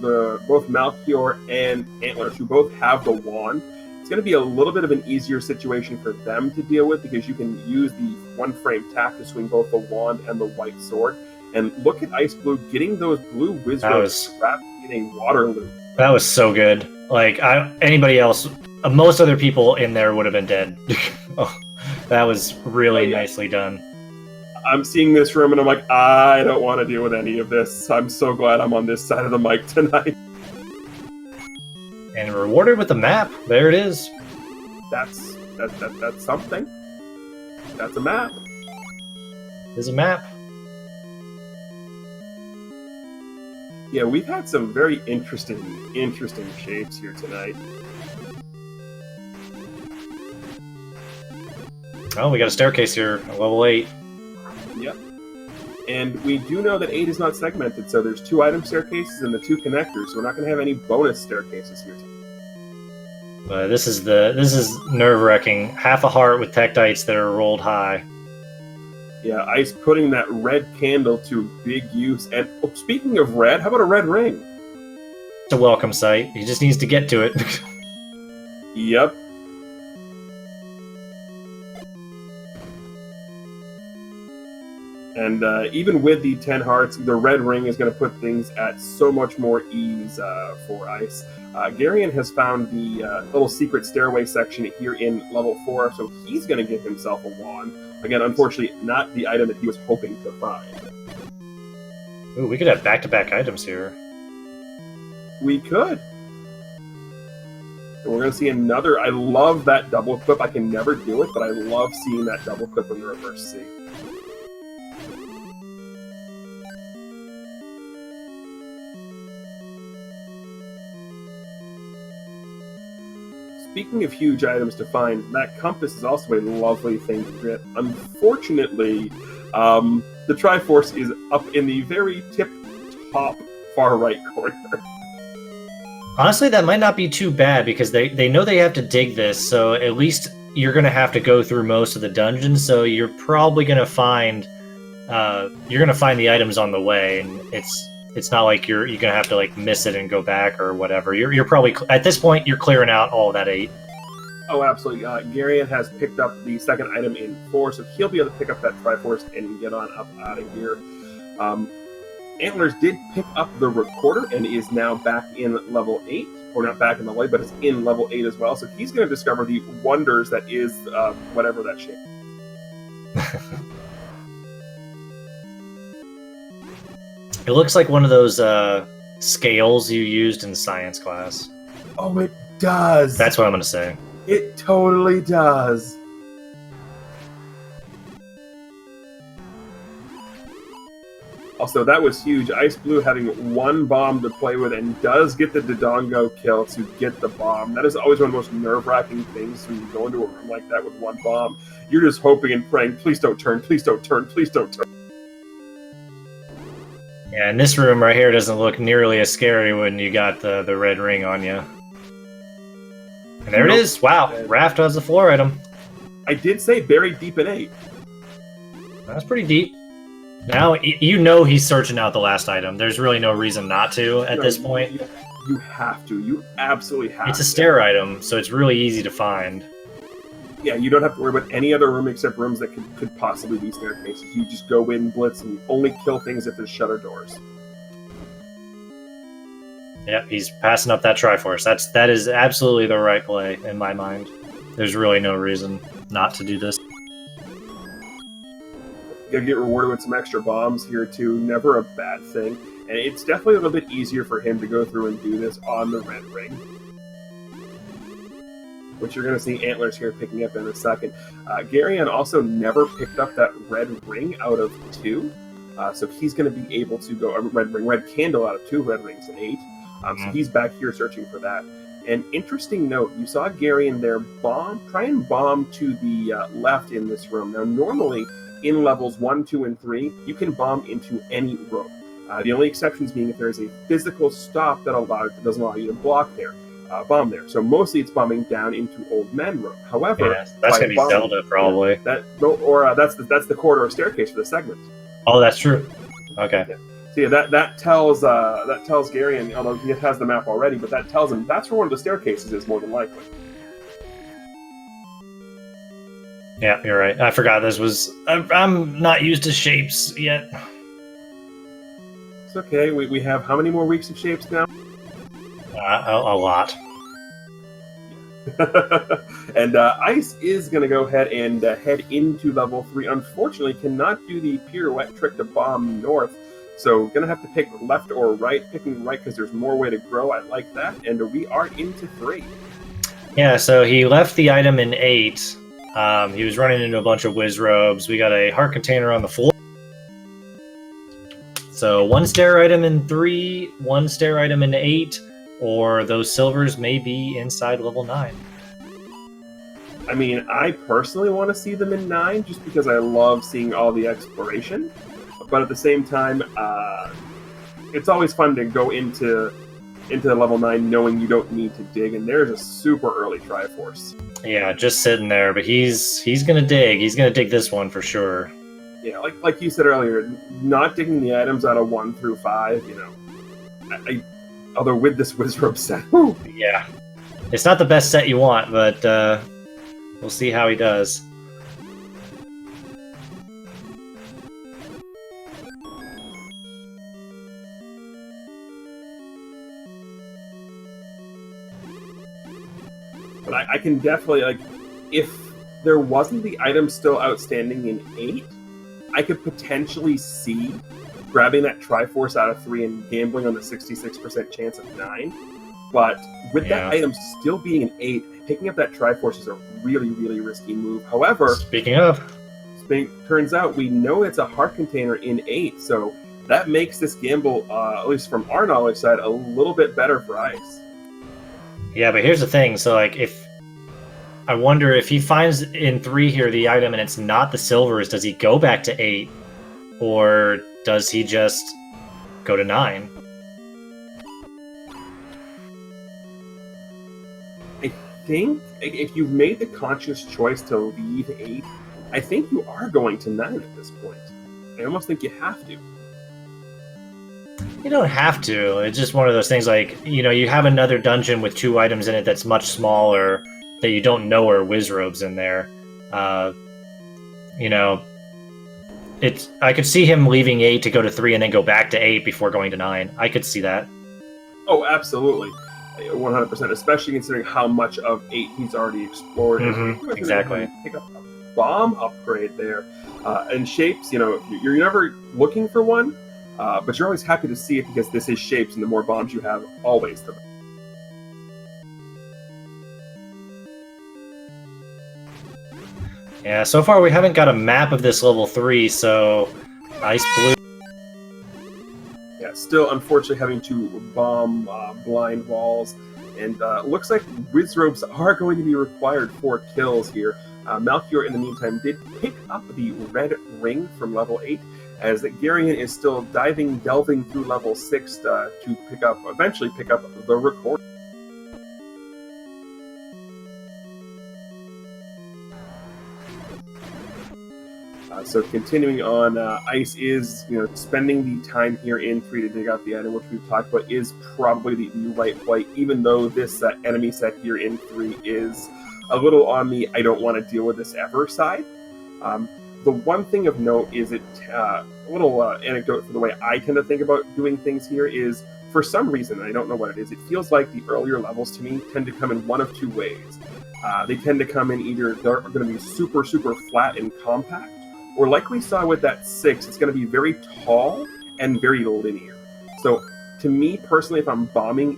both Melchior and Antlers, who both have the wand, it's going to be a little bit of an easier situation for them to deal with because you can use the one-frame tack to swing both the wand and the white sword. And look at Ice Blue getting those blue wizards trapped in a water loop. That was so good. Like, anybody else, most other people in there would have been dead. Oh, that was really nicely done. I'm seeing this room and I'm like, I don't want to deal with any of this. I'm so glad I'm on this side of the mic tonight. And rewarded with the map. There it is. That's something. That's a map. There's a map. Yeah, we've had some very interesting shapes here tonight. Oh, we got a staircase here at level 8. Yep. And we do know that 8 is not segmented, so there's 2 item staircases and the 2 connectors, so we're not going to have any bonus staircases here tonight. This is nerve-wracking. Half a heart with tektites that are rolled high. Yeah, Ice putting that red candle to big use. And speaking of red, how about a red ring? It's a welcome sight. He just needs to get to it. Yep. And even with the 10 hearts, the red ring is going to put things at so much more ease for Ice. Garion has found the little secret stairway section here in level 4, so he's going to give himself a wand. Again, unfortunately, not the item that he was hoping to find. Ooh, we could have back-to-back items here. We could. And we're going to see another. I love that double clip. I can never do it, but I love seeing that double clip in the reverse C. Speaking of huge items to find, that compass is also a lovely thing to get. Unfortunately, the Triforce is up in the very tip-top far right corner. Honestly, that might not be too bad because they know they have to dig this, so at least you're going to have to go through most of the dungeons, so you're probably going to find the items on the way, and it's not like you're gonna have to like miss it and go back or whatever. You're probably at this point you're clearing out all of that 8. Oh, absolutely. Garion has picked up the second item in 4, so he'll be able to pick up that Triforce and get on up out of here. Antlers did pick up the recorder and is now back in level 8, or not back in the light, but it's in level 8 as well. So he's going to discover the wonders that is whatever that shape. It looks like one of those scales you used in science class. Oh, it does. That's what I'm going to say. It totally does. Also, that was huge. Ice Blue having 1 bomb to play with and does get the Dodongo kill to get the bomb. That is always one of the most nerve-wracking things when you go into a room like that with 1 bomb. You're just hoping and praying, please don't turn, please don't turn, please don't turn. Yeah, and this room right here doesn't look nearly as scary when you got the red ring on you. And there it is. Wow, Raft has the floor item. I did say buried deep in 8. That's pretty deep. Now, you know he's searching out the last item. There's really no reason not to at this point. You have to. You absolutely have to. It's a stair item, so it's really easy to find. Yeah, you don't have to worry about any other room except rooms that could possibly be staircases. You just go in, blitz, and only kill things if there's shutter doors. Yep, he's passing up that Triforce. That is absolutely the right play, in my mind. There's really no reason not to do this. Gonna get rewarded with some extra bombs here, too. Never a bad thing. And it's definitely a little bit easier for him to go through and do this on the red ring, which you're going to see Antlers here picking up in a second. Garion also never picked up that red ring out of 2, so he's going to be able to go red candle out of 2 red rings in 8. So he's back here searching for that. An interesting note, you saw Gary in there try and bomb to the left in this room. Now, normally in levels 1, 2, and 3, you can bomb into any room. The only exceptions being if there's a physical stop that doesn't allow you to bomb there. So mostly it's bombing down into Old Man Room. However, that's gonna be Zelda probably. That's the corridor staircase for the segment. Oh, that's true. Okay. Yeah. So yeah, that tells Gary, and although he has the map already, but that tells him that's where one of the staircases is more than likely. Yeah, you're right. I forgot this was. I'm not used to shapes yet. It's okay. We have how many more weeks of shapes now? A lot. And Ice is going to go ahead and head into level 3. Unfortunately, cannot do the pirouette trick to bomb north. So going to have to pick left or right. Picking right because there's more way to grow. I like that. And we are into 3. Yeah, so he left the item in 8. He was running into a bunch of whiz robes. We got a heart container on the floor. So 1 stair item in 3, 1 stair item in 8, or those silvers may be inside level 9. I mean, I personally want to see them in 9 just because I love seeing all the exploration. But at the same time, it's always fun to go into level 9 knowing you don't need to dig, and there's a super early Triforce. Yeah, just sitting there, but he's gonna dig. He's gonna dig this one for sure. Yeah, like you said earlier, not digging the items out of 1 through 5, you know. Although with this Wizrobe set, whew. Yeah, it's not the best set you want, but we'll see how he does. But I can definitely, like, if there wasn't the item still outstanding in 8, I could potentially see grabbing that Triforce out of 3 and gambling on the 66% chance of 9. But with that item still being an 8, picking up that Triforce is a really, really risky move. However, speaking of, turns out we know it's a heart container in 8, so that makes this gamble, at least from our knowledge side, a little bit better for Ice. Yeah, but here's the thing. So, like, I wonder if he finds in 3 here the item and it's not the silvers, does he go back to 8? Or does he just go to 9? I think if you've made the conscious choice to leave 8, I think you are going to 9 at this point. I almost think you have to. You don't have to. It's just one of those things, like, you know, you have another dungeon with 2 items in it that's much smaller that you don't know are Wizrobes in there. You know, I could see him leaving 8 to go to 3 and then go back to 8 before going to 9. I could see that. Oh, absolutely. 100%, especially considering how much of 8 he's already explored. Mm-hmm. Exactly. Pick up a bomb upgrade there. And shapes, you know, you're never looking for one, but you're always happy to see it because this is shapes, and the more bombs you have, always the better. Yeah, so far we haven't got a map of this level 3, so Ice Blue. Yeah, still unfortunately having to bomb blind walls, and looks like Wizrobes are going to be required for kills here. Malchior, in the meantime, did pick up the red ring from level 8, as Garion is still delving through level 6 to eventually pick up the record. So continuing on, Ice is spending the time here in 3 to dig out the item, which we've talked about is probably the right play, even though this enemy set here in 3 is a little on the I don't want to deal with this ever side. The one thing of note is a little anecdote for the way I tend to think about doing things here is, for some reason, I don't know what it is, it feels like the earlier levels to me tend to come in one of 2 ways. They tend to come in either they're going to be super, super flat and compact, or like we saw with that 6, it's going to be very tall and very linear. So to me personally, if I'm bombing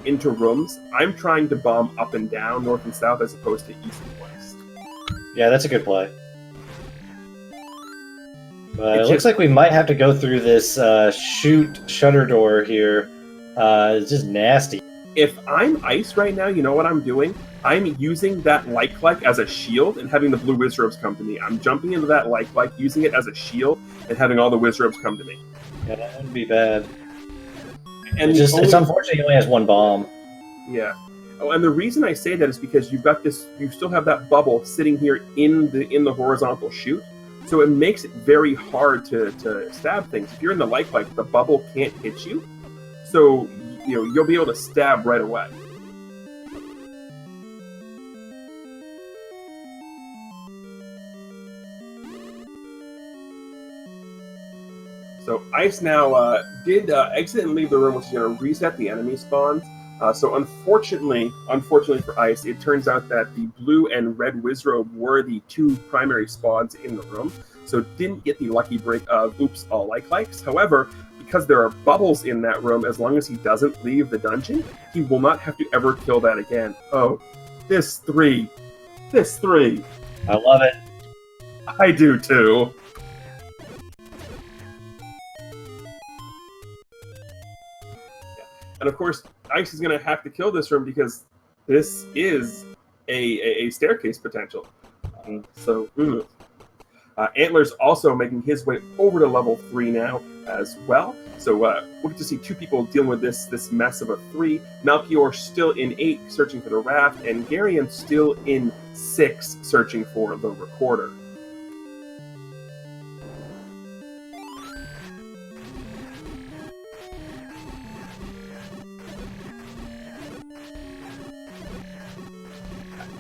into rooms, I'm trying to bomb up and down, north and south, as opposed to east and west. Yeah, that's a good play. But it looks like we might have to go through this shutter door here. It's just nasty. If I'm Ice right now, you know what I'm doing? I'm using that like as a shield and having the blue Wizrobes come to me. I'm jumping into that like, using it as a shield, and having all the Wizrobes come to me. Yeah, that wouldn't be bad. And it's unfortunate he only has one bomb. Yeah. Oh, and the reason I say that is because you still have that bubble sitting here in the horizontal chute, so it makes it very hard to stab things. If you're in the like, the bubble can't hit you, so you'll be able to stab right away. So Ice now did exit and leave the room, which is going to reset the enemy spawns. So unfortunately for Ice, it turns out that the blue and red Wizrobe were the two primary spawns in the room, so didn't get the lucky break of oops, all likes. However, because there are bubbles in that room, as long as he doesn't leave the dungeon, he will not have to ever kill that again. Oh, this 3. I love it. I do too. And of course, Ice is going to have to kill this room because this is a staircase potential. Antler's also making his way over to level 3 now as well. So we get to see two people dealing with this mess of a 3. Malchior still in 8, searching for the raft, and Garion still in 6, searching for the recorder.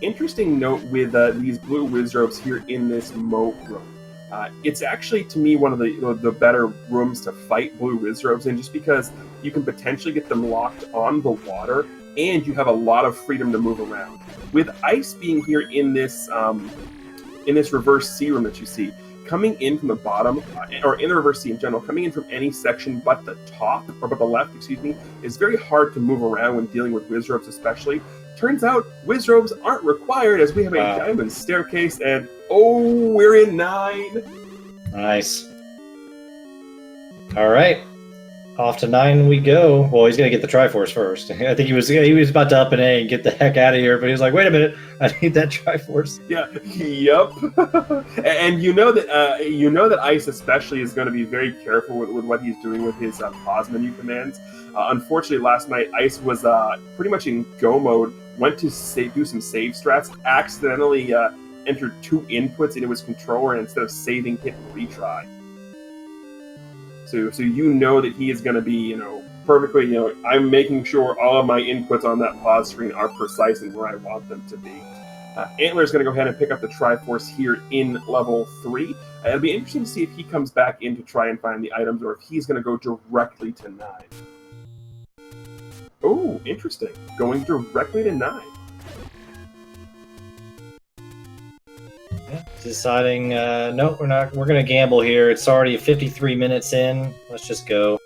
Interesting note with these blue Wizrobes here in this moat room. It's actually, to me, one of the better rooms to fight blue Wizrobes in, just because you can potentially get them locked on the water, and you have a lot of freedom to move around. With Ice being here in this reverse C room that you see, coming in from the bottom, or in the reverse C in general, coming in from any section but the top, or but the left, is very hard to move around when dealing with Wizrobes especially. Turns out Wizrobes aren't required, as we have a diamond staircase, and we're in 9. Nice. All right, off to 9 we go. Well, he's gonna get the Triforce first. I think he was about to up an A and get the heck out of here, but he was like, "Wait a minute, I need that Triforce." Yeah. Yep. And you know that Ice especially is going to be very careful with what he's doing with his pause menu commands. Unfortunately, last night Ice was pretty much in go mode. Went to do some save strats, accidentally entered 2 inputs into his controller, and instead of saving, hit retry. So you know that he is going to be, perfectly, I'm making sure all of my inputs on that pause screen are precise and where I want them to be. Antler is going to go ahead and pick up the Triforce here in level 3. It'll be interesting to see if he comes back in to try and find the items, or if he's going to go directly to 9. Oh, interesting. Going directly to 9. Yeah, deciding, no, we're not. We're going to gamble here. It's already 53 minutes in. Let's just go.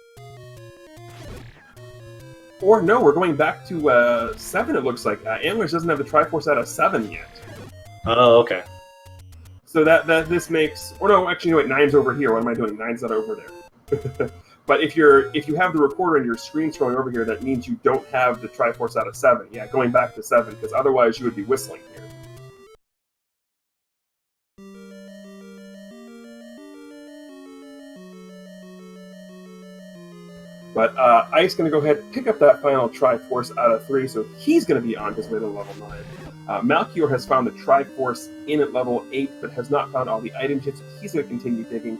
Or no, we're going back to 7, it looks like. Antlers doesn't have the Triforce out of 7 yet. Oh, okay. So that this makes... Or no, actually, wait, 9's over here. What am I doing? 9's not over there. But if you have the recorder and your screen scrolling over here, that means you don't have the Triforce out of 7. Yeah, going back to 7, because otherwise you would be whistling here. But Ice going to go ahead and pick up that final Triforce out of 3, so he's going to be on his way to level 9. Malchior has found the Triforce in at level 8, but has not found all the items yet, so he's going to continue digging.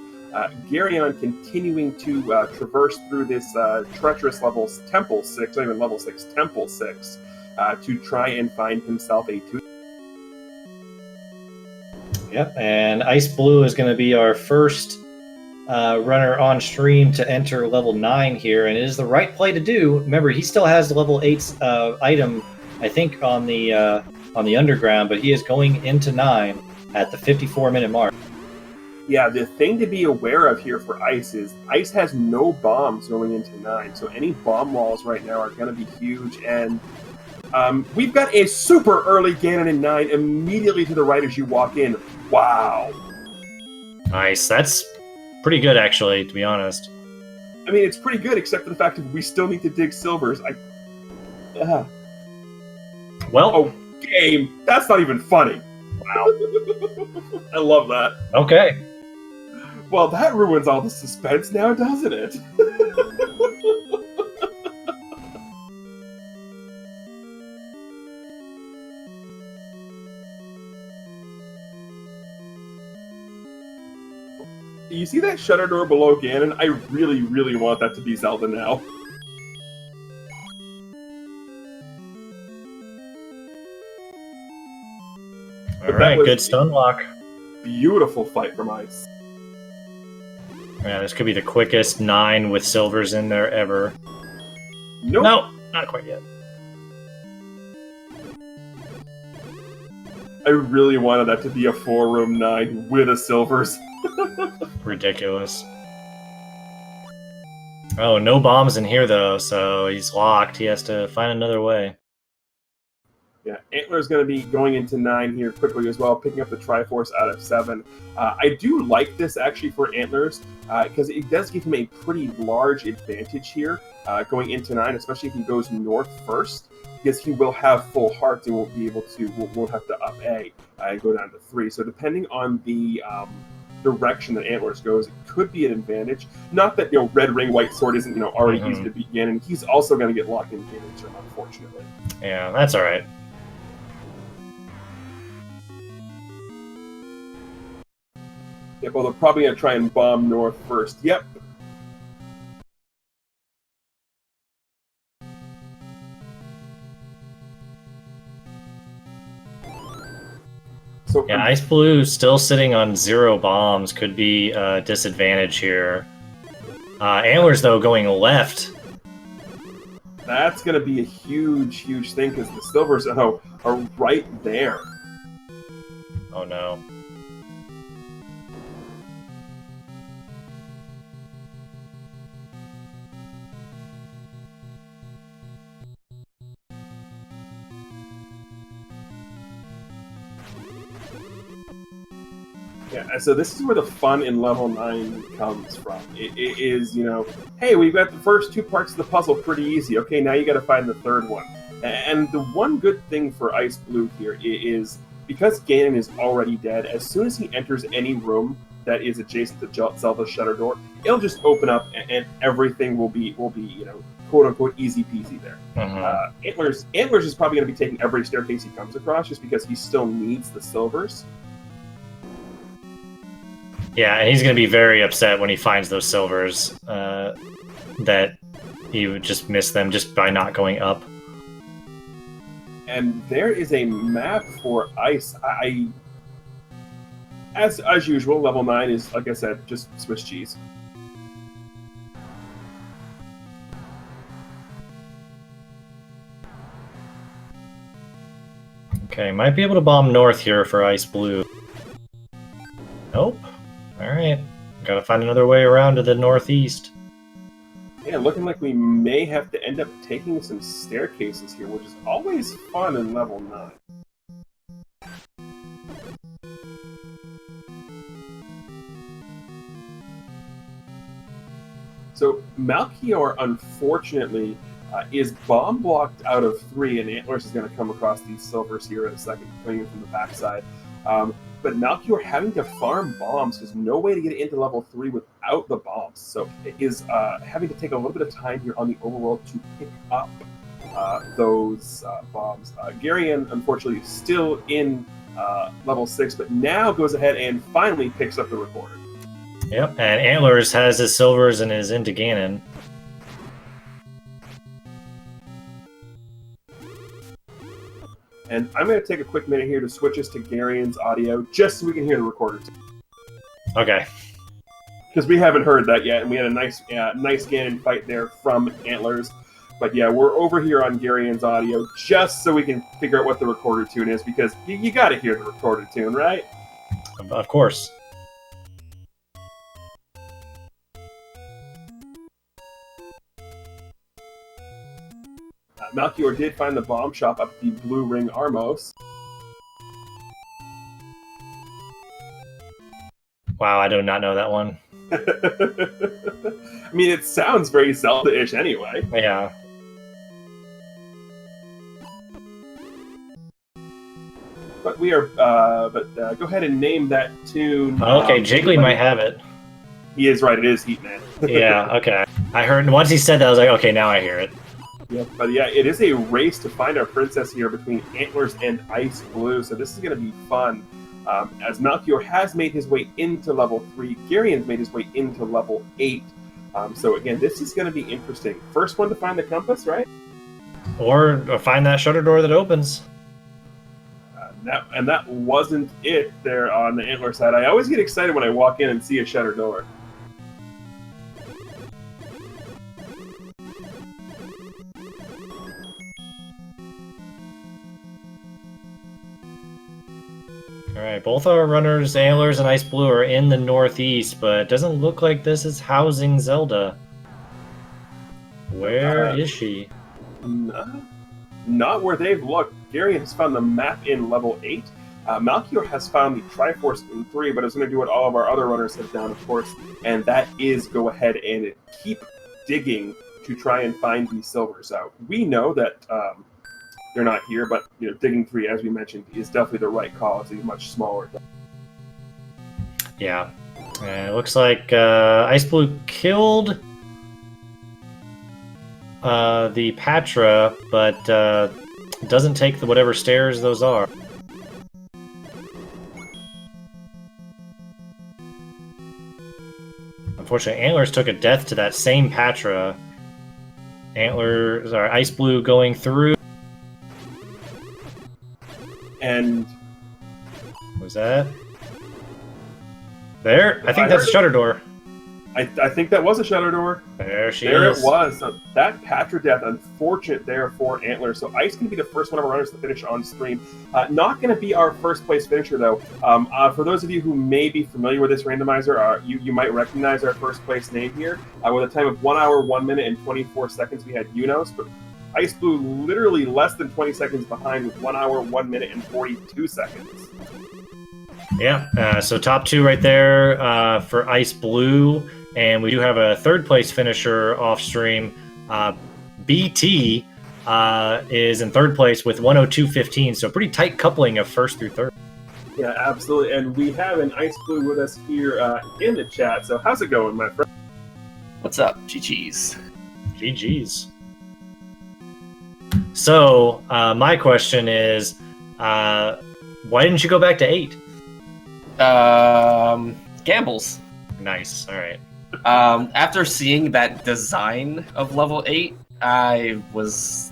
Garion continuing to traverse through this treacherous Temple 6, not even level 6, Temple 6, to try and find himself a tooth. Yep, and Ice Blue is going to be our first runner on stream to enter level 9 here, and it is the right play to do. Remember, he still has the level 8 item, I think, on the underground, but he is going into 9 at the 54-minute mark. Yeah, the thing to be aware of here for Ice is Ice has no bombs going into 9, so any bomb walls right now are going to be huge, and we've got a super early Ganon in 9 immediately to the right as you walk in. Wow. Nice. That's pretty good, actually, to be honest. I mean, it's pretty good, except for the fact that we still need to dig silvers. Uh, Well, oh, game. That's not even funny. wow. I love that. Okay. Well, that ruins all the suspense now, doesn't it? You see that shutter door below Ganon? I really, really want that to be Zelda now. All right, good stunlock. Beautiful fight from Ice. Yeah, this could be the quickest 9 with silvers in there ever. Nope. No, not quite yet. I really wanted that to be a 4-room 9 with a silvers. Ridiculous. Oh, no bombs in here though, so he's locked. He has to find another way. Yeah, Antler's going to be going into 9 here quickly as well, picking up the Triforce out of 7. I do like this actually for Antlers, because it does give him a pretty large advantage here going into 9, especially if he goes north first, because he will have full hearts and won't be able to, won't have to up A and go down to 3. So depending on the direction that Antlers goes, it could be an advantage. Not that, Red Ring, White Sword isn't, already easy to beat Ganon. He's also going to get locked in Ganon turn, unfortunately. Yeah, that's all right. Yep, well, they're probably going to try and bomb north first. Yep. So, yeah, Ice Blue still sitting on 0 bombs could be a disadvantage here. Antlers, though, going left. That's going to be a huge, huge thing because the silvers are right there. Oh, no. Yeah, so this is where the fun in level 9 comes from. It is, hey, we've got the first 2 parts of the puzzle pretty easy. Okay, now you got to find the third one. And the one good thing for Ice Blue here is because Ganon is already dead, as soon as he enters any room that is adjacent to Zelda's shutter door, it'll just open up and everything will be quote unquote easy peasy there. Antlers is probably going to be taking every staircase he comes across just because he still needs the silvers. Yeah, and he's going to be very upset when he finds those silvers, that he would just miss them just by not going up. And there is a map for Ice. As usual, level 9 is, like I said, just Swiss cheese. Okay, might be able to bomb north here for Ice Blue. Nope. Alright, gotta find another way around to the northeast. Yeah, looking like we may have to end up taking some staircases here, which is always fun in level 9. So Malchior, unfortunately, is bomb blocked out of 3, and Antlers is going to come across these silvers here in a second, coming in from the backside. But Malchior having to farm bombs, there's no way to get into level 3 without the bombs. So it is having to take a little bit of time here on the overworld to pick up those bombs. Garion, unfortunately, is still in level 6, but now goes ahead and finally picks up the recorder. Yep, and Antlers has his silvers and is into Ganon. And I'm going to take a quick minute here to switch us to Garion's audio, just so we can hear the recorder too. Okay. Because we haven't heard that yet, and we had a nice Ganon fight there from Antlers. But yeah, we're over here on Garion's audio, just so we can figure out what the recorder tune is, because you got to hear the recorder tune, right? Of course. Malchior did find the bomb shop up at the Blue Ring Armos. Wow, I do not know that one. I mean, it sounds very Zelda-ish anyway. Yeah. But we are. Go ahead and name that tune. Okay, Jiggly might have it. He is right. It is Heat Man. Yeah. Okay. I heard once he said that, I was like, okay, now I hear it. Yeah, but yeah, it is a race to find our princess here between Antlers and Ice Blue. So this is going to be fun. As Melchior has made his way into level 3, Garion's made his way into level 8. So again, this is going to be interesting. First one to find the compass, right? Or find that shutter door that opens. That wasn't it there on the Antler side. I always get excited when I walk in and see a shutter door. Alright, both our runners, Antlers and Ice Blue, are in the northeast, but it doesn't look like this is housing Zelda. Where is she? Not where they've looked. Gary has found the map in level 8. Melchior has found the Triforce in 3, but it's going to do what all of our other runners have done, of course, and that is go ahead and keep digging to try and find these silvers out. We know that they're not here, but digging 3, as we mentioned, is definitely the right call. It's a much smaller. Yeah. It looks like Ice Blue killed the Patra, but doesn't take whatever stairs those are. Unfortunately, Antlers took a death to that same Patra. Ice Blue going through. And was that there? I think that's a shutter door. I think that was a shutter door. There she is. It was. So that Patra death, unfortunate there for Antlers. So Ice can be the first one of our runners to finish on stream. Not going to be our first place finisher, though. For those of you who may be familiar with this randomizer, you might recognize our first place name here. With a time of 1 hour, 1 minute, and 24 seconds, we had Unos. But Ice Blue literally less than 20 seconds behind with 1 hour, 1 minute, and 42 seconds. Yeah, so top 2 right there for Ice Blue. And we do have a third place finisher off stream. BT is in third place with 102.15, so pretty tight coupling of first through third. Yeah, absolutely. And we have an Ice Blue with us here in the chat. So how's it going, my friend? What's up, GG's? GG's. So my question is, why didn't you go back to 8? Gambles. Nice. All right. After seeing that design of level 8, I was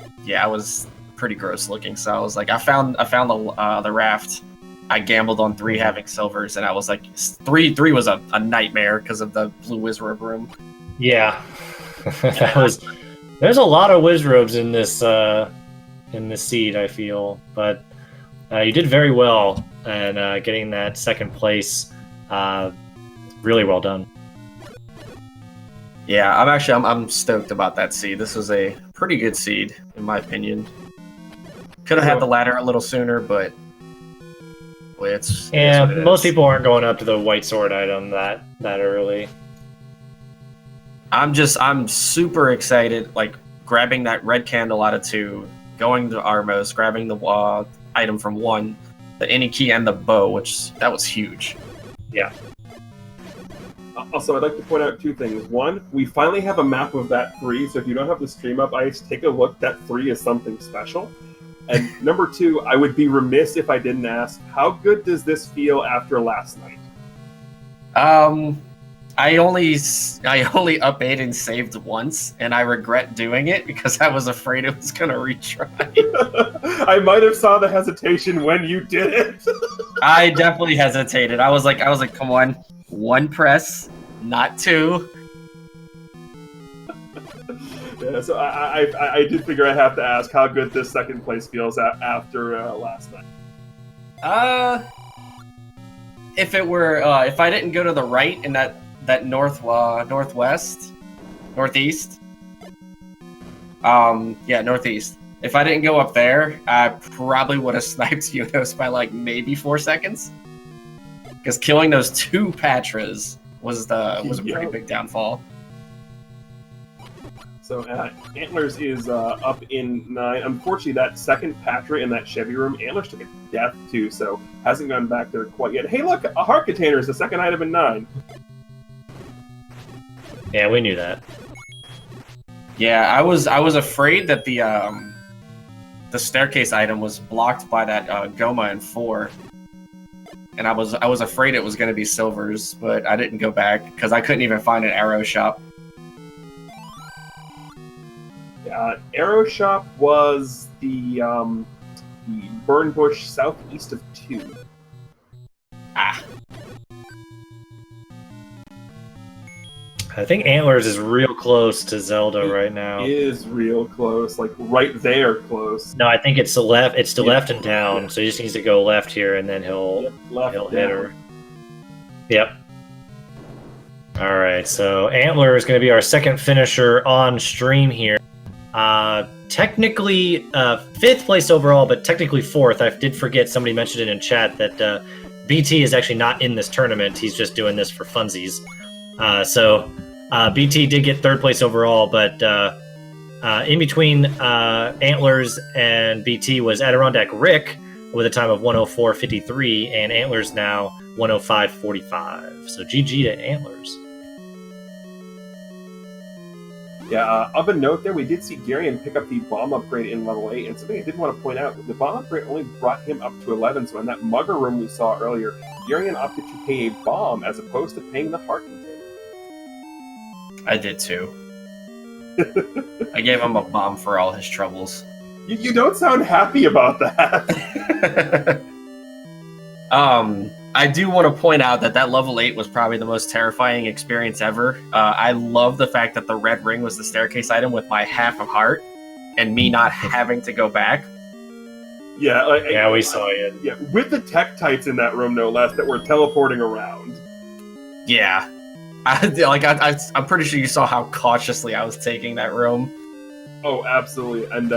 pretty gross looking. So I was like, I found the raft. I gambled on 3 having silvers, and I was like, 3 was a nightmare because of the blue Wizrobe room. Yeah, There's a lot of Wizrobes in this seed, I feel, but you did very well and getting that second place. Really well done. Yeah, I'm stoked about that seed. This was a pretty good seed, in my opinion. Could have had the ladder a little sooner, but most people aren't going up to the white sword item that early. I'm super excited, like grabbing that red candle out of 2, going to Armos, grabbing the item from 1, the any key and the bow, that was huge. Yeah. Also, I'd like to point out 2 things. 1, we finally have a map of that 3, so if you don't have the stream up, Ice, take a look. That 3 is something special. And number 2, I would be remiss if I didn't ask, how good does this feel after last night? I only up 8 and saved once, and I regret doing it because I was afraid it was gonna retry. I might have saw the hesitation when you did it. I definitely hesitated. I was like, come on, 1 press, not 2. Yeah, so I did figure I have to ask how good this second place feels after last night. If it were, if I didn't go to the right in that northwest, northeast, northeast. If I didn't go up there, I probably would have sniped Unos by like maybe 4 seconds. Because killing those 2 Patras was a pretty big downfall. So Antlers is up in 9. Unfortunately, that second Patra in that Chevy room, Antlers took a death too, so hasn't gone back there quite yet. Hey, look, a heart container is the second item in 9. Yeah, we knew that. Yeah, I was afraid that the staircase item was blocked by that Goma in 4. And I was afraid it was going to be silvers, but I didn't go back because I couldn't even find an arrow shop. Arrow shop was the burn bush southeast of 2. Ah. I think Antlers is real close to Zelda right now. It is real close, like right there close. No, I think it's the left. It's the left in town, so he just needs to go left here, and then he'll hit her. Yep. All right, so Antler is going to be our second finisher on stream here. Technically 5th place overall, but technically 4th. I did forget, somebody mentioned it in chat that BT is actually not in this tournament. He's just doing this for funsies. So BT did get 3rd place overall, but in between Antlers and BT was Adirondack Rick with a time of 104.53, and Antlers now 105.45. So GG to Antlers. Yeah, of a note there, we did see Garion pick up the bomb upgrade in level 8, and something I did want to point out, the bomb upgrade only brought him up to 11, so in that mugger room we saw earlier, Garion opted to pay a bomb as opposed to paying the heart container. I did too. I gave him a bomb for all his troubles. You don't sound happy about that. I do want to point out that level 8 was probably the most terrifying experience ever. I love the fact that the red ring was the staircase item with my half of heart, and me not having to go back. Yeah, We saw it. Yeah, with the Tektites in that room, no less, that were teleporting around. Yeah, I'm pretty sure you saw how cautiously I was taking that room. Oh, absolutely, and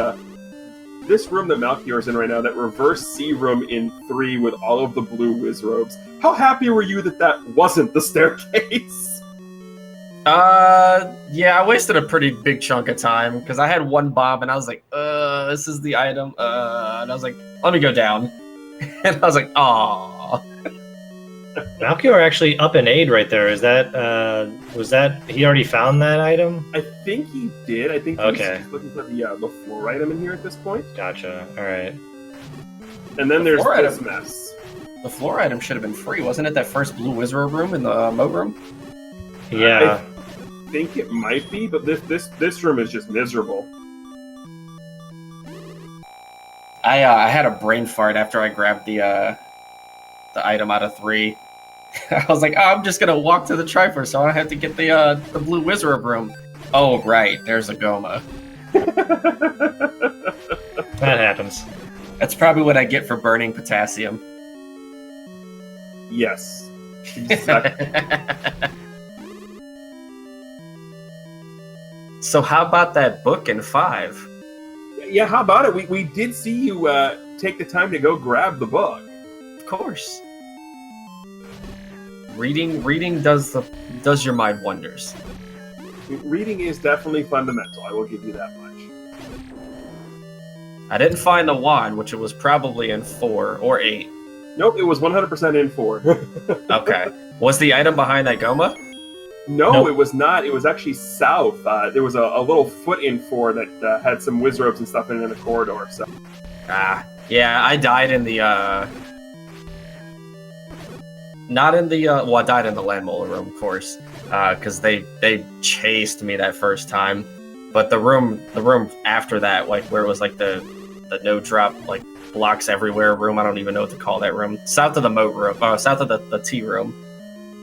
this room that Malchior is in right now, that reverse C room in 3 with all of the blue whiz robes. How happy were you that wasn't the staircase? Yeah, I wasted a pretty big chunk of time because I had one bomb and I was like, this is the item. And I was like, let me go down. And I was like, aww. Malchior actually up an aid right there. Is that was that he already found that item? I think he did. I think Okay. he's looking for the floor item in here at this point. Gotcha. All right. And then there's floor this item. mess. The floor item should have been free, wasn't it? That first blue wizard room in the moat room? Yeah. I think it might be, but this room is just miserable. I had a brain fart after I grabbed the item out of 3. I was like, oh, I'm just gonna walk to the Trifer, so I don't have to get the blue wizard room. Oh right, there's a Goma. That happens. That's probably what I get for burning potassium. Yes. Exactly. So how about that book in 5? Yeah, how about it? We did see you take the time to go grab the book. Of course. Reading does your mind wonders. Reading is definitely fundamental, I will give you that much. I didn't find the wand, which it was probably in 4 or 8. Nope, it was 100% in 4. Okay. Was the item behind that Goma? No, Nope. It was not. It was actually south. There was a little foot in 4 that had some whiz robes and stuff in the corridor. So Yeah, I died in the not in the well, I died in the Landmolar room, of course, because they chased me that first time. But the room after that, like where it was like the no drop, like blocks everywhere room. I don't even know what to call that room. South of the moat room, south of the tea room.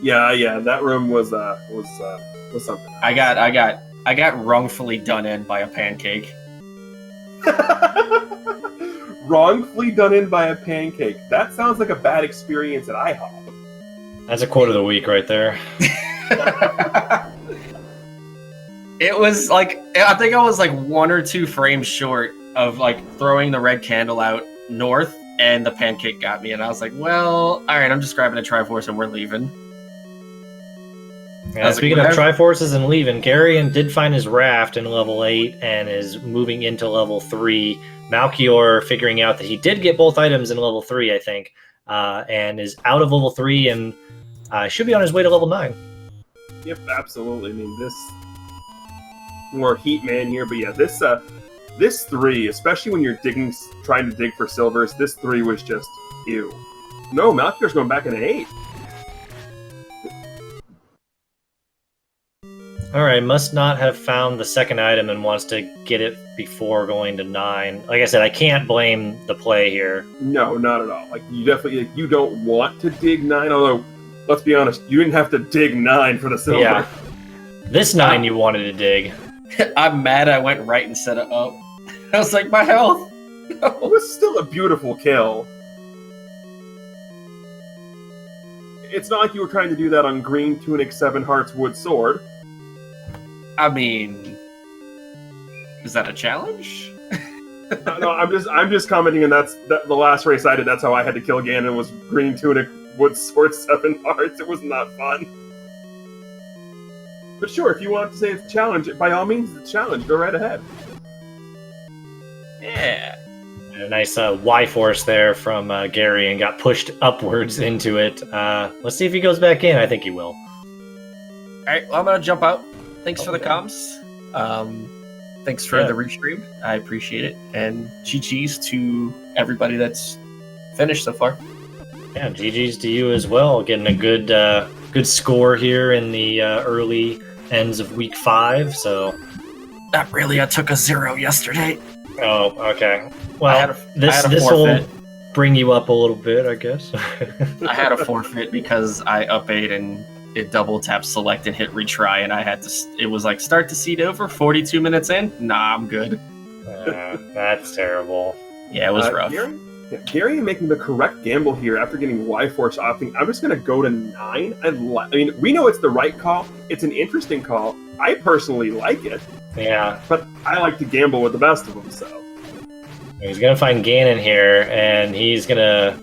yeah, that room was something. I got wrongfully done in by a pancake. Wrongfully done in by a pancake. That sounds like a bad experience at IHOP. That's a quote of the week right there. It was like, I think I was like 1 or 2 frames short of like throwing the red candle out north, and the pancake got me, and I was like, well, all right, I'm just grabbing a Triforce and we're leaving. Yeah, speaking of Triforces and leaving, Garion did find his raft in level 8 and is moving into level 3. Malchior figuring out that he did get both items in level 3, I think, and is out of level 3 and should be on his way to level 9. Yep, absolutely. I mean, this more Heat Man here, but yeah, this 3, especially when you're trying to dig for silvers, this 3 was just ew. No, Malchior's going back in an 8. Alright, must not have found the second item and wants to get it before going to 9. Like I said, I can't blame the play here. No, not at all. Like, you definitely, you don't want to dig 9, although, let's be honest, you didn't have to dig 9 for the silver. Yeah. This 9 you wanted to dig. I'm mad I went right instead of up. I was like, my health! No. It was still a beautiful kill. It's not like you were trying to do that on green tunic 7 hearts wood sword. I mean, is that a challenge? No, I'm just commenting, and that's the last race I did. That's how I had to kill Ganon, was green tunic, wood sword, 7 hearts. It was not fun. But sure, if you want to say it's a challenge, by all means, it's a challenge. Go right ahead. Yeah. A nice Y-force there from Gary and got pushed upwards into it. Let's see if he goes back in. I think he will. All right, well, I'm going to jump out. Thanks for the comms. Thanks for the restream. I appreciate it. And GG's to everybody that's finished so far. Yeah, GG's to you as well. Getting a good score here in the early ends of week 5. So not really. I took a 0 yesterday. Oh, okay. Well, this will bring you up a little bit, I guess. I had a forfeit because I up 8 and it double tap select and hit retry, and I had to. It was like start the seed over 42 minutes in. Nah, I'm good. That's terrible. Yeah, it was rough. Gary making the correct gamble here after getting Y-Force opting. I'm just going to go to 9. I mean, we know it's the right call. It's an interesting call. I personally like it. Yeah. But I like to gamble with the best of them, so. He's going to find Ganon here, and he's going to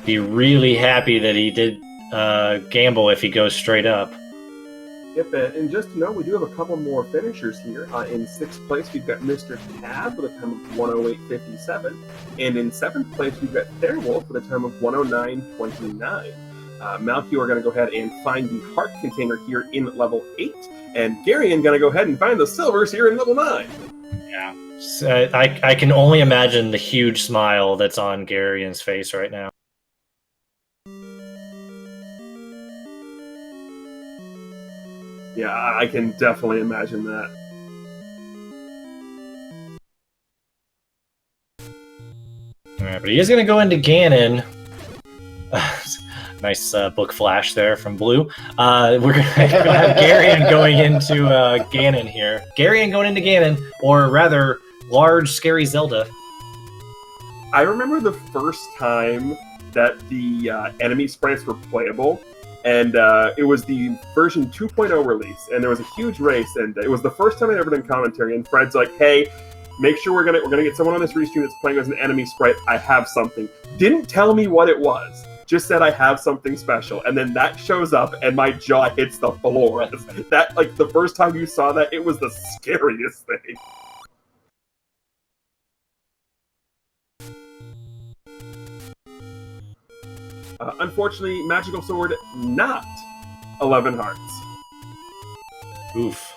be really happy that he did gamble if he goes straight up. Yep, and just to know, we do have a couple more finishers here. In 6th place, we've got Mr. Tab with a time of 1:08.57. And in 7th place, we've got Fairwolf with a time of 1:09.29. Malchior are going to go ahead and find the heart container here in level 8. And Garion going to go ahead and find the silvers here in level 9. Yeah. So I can only imagine the huge smile that's on Garion's face right now. Yeah, I can definitely imagine that. Alright, but he is going to go into Ganon. Nice book flash there from Blue. We're going to have Garion going into Ganon here. Garion going into Ganon, or rather, large, scary Zelda. I remember the first time that the enemy sprites were playable. And it was the version 2.0 release, and there was a huge race, and it was the first time I'd ever done commentary. And Fred's like, "Hey, make sure we're gonna get someone on this restream that's playing as an enemy sprite. I have something." Didn't tell me what it was, just said I have something special, and then that shows up, and my jaw hits the floor. That, like, the first time you saw that, it was the scariest thing. Unfortunately, Magical Sword, not 11 hearts. Oof.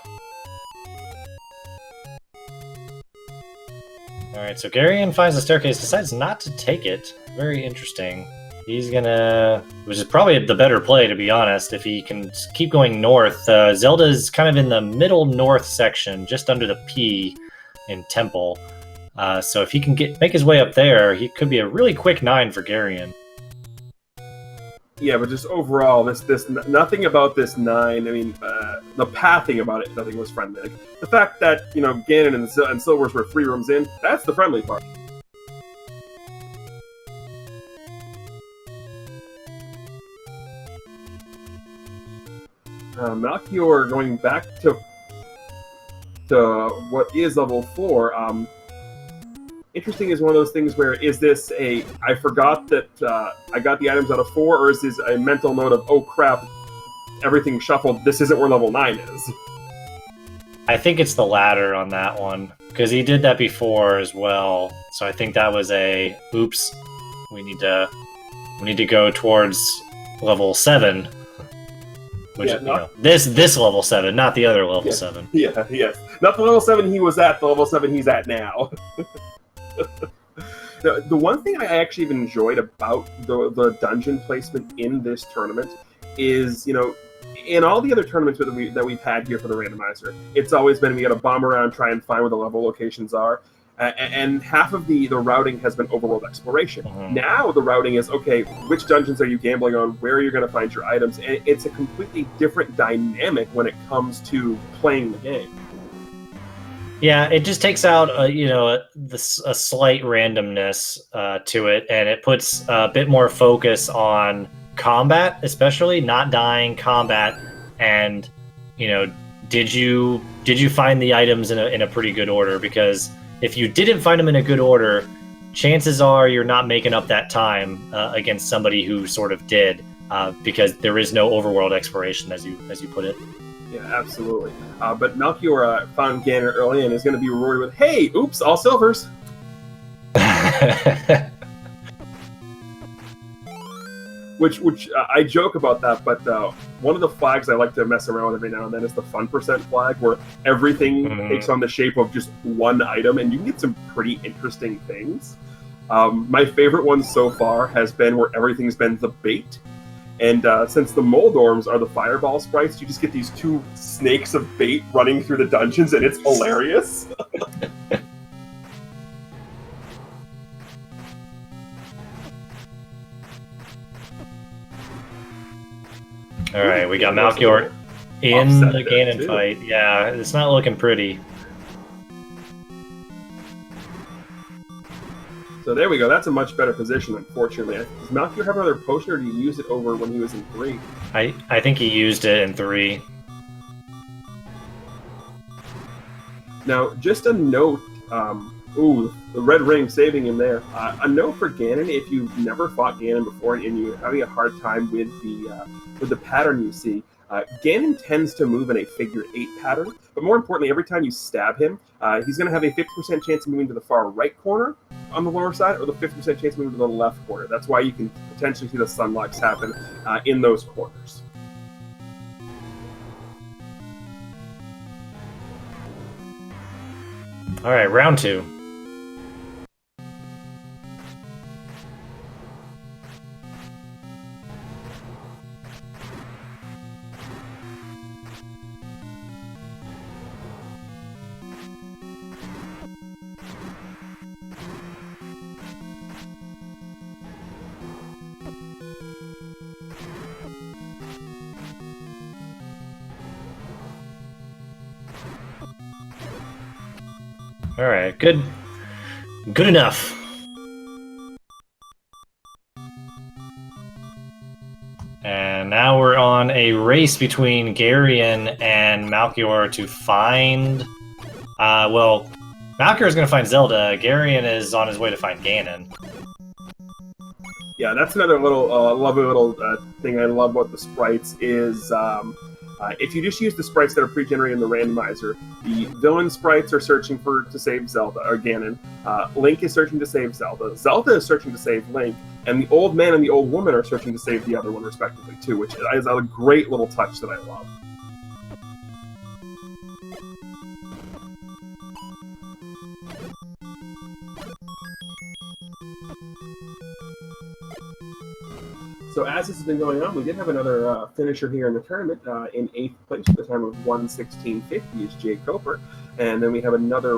Alright, so Garion finds the staircase, decides not to take it. Very interesting. He's gonna... which is probably the better play, to be honest, if he can keep going north. Zelda's kind of in the middle north section, just under the P in Temple. So if he can make his way up there, he could be a really quick 9 for Garion. Yeah, but just overall, this nothing about this 9. I mean, the pathing about it, nothing was friendly. Like, the fact that, you know, Ganon and Silvers were 3 rooms in, that's the friendly part. Malchior going back to what is level 4. Interesting is one of those things where, is this I forgot that I got the items out of 4, or is this a mental note of, oh crap, everything shuffled, this isn't where level 9 is. I think it's the latter on that one, because he did that before as well. So I think that was a oops. We need to go towards level 7. Which this level 7, not the other level 7. Yeah, yes. Not the level 7 he was at, the level 7 he's at now. The one thing I actually even enjoyed about the dungeon placement in this tournament is, in all the other tournaments that we've had here for the randomizer, it's always been we got to bomb around, try and find where the level locations are. And half of the routing has been overworld exploration. Mm-hmm. Now the routing is, okay, which dungeons are you gambling on? Where are you going to find your items? And it's a completely different dynamic when it comes to playing the game. Yeah, it just takes out, a slight randomness to it, and it puts a bit more focus on combat, especially not dying combat, and did you find the items in a pretty good order? Because if you didn't find them in a good order, chances are you're not making up that time against somebody who sort of did, because there is no overworld exploration, as you put it. Yeah, absolutely. But Melchior found Ganon early and is going to be rewarded with, hey, oops, all silvers. Which I joke about that, but one of the flags I like to mess around with every now and then is the fun percent flag, where everything takes on the shape of just one item, and you can get some pretty interesting things. My favorite one so far has been where everything's been the bait. And since the Moldorms are the fireball sprites, you just get these 2 snakes of bait running through the dungeons, and it's hilarious. All right, we got Malchior in the Ganon fight. Yeah, it's not looking pretty. So there we go. That's a much better position, unfortunately. Does Malchior have another potion, or did he use it over when he was in 3? I think he used it in 3. Now, just a note. The red ring saving him there. A note for Ganon: if you've never fought Ganon before and you're having a hard time with the pattern you see, Ganon tends to move in a figure 8 pattern. But more importantly, every time you stab him, he's going to have a 50% chance of moving to the far right corner on the lower side, or the 50% chance of moving to the left corner. That's why you can potentially see the sunlocks happen in those corners. All right, round 2. All right, good enough. And now we're on a race between Garion and Malchior to find. Malchior is going to find Zelda. Garion is on his way to find Ganon. Yeah, that's another little lovely little thing I love about the sprites is. If you just use the sprites that are pre-generated in the randomizer, the villain sprites are searching to save Zelda, or Ganon. Link is searching to save Zelda. Zelda is searching to save Link. And the old man and the old woman are searching to save the other one, respectively, too, which is a great little touch that I love. So as this has been going on, we did have another finisher here in the tournament in 8th place at the time of 1:16.50 is Jay Coper. And then we have another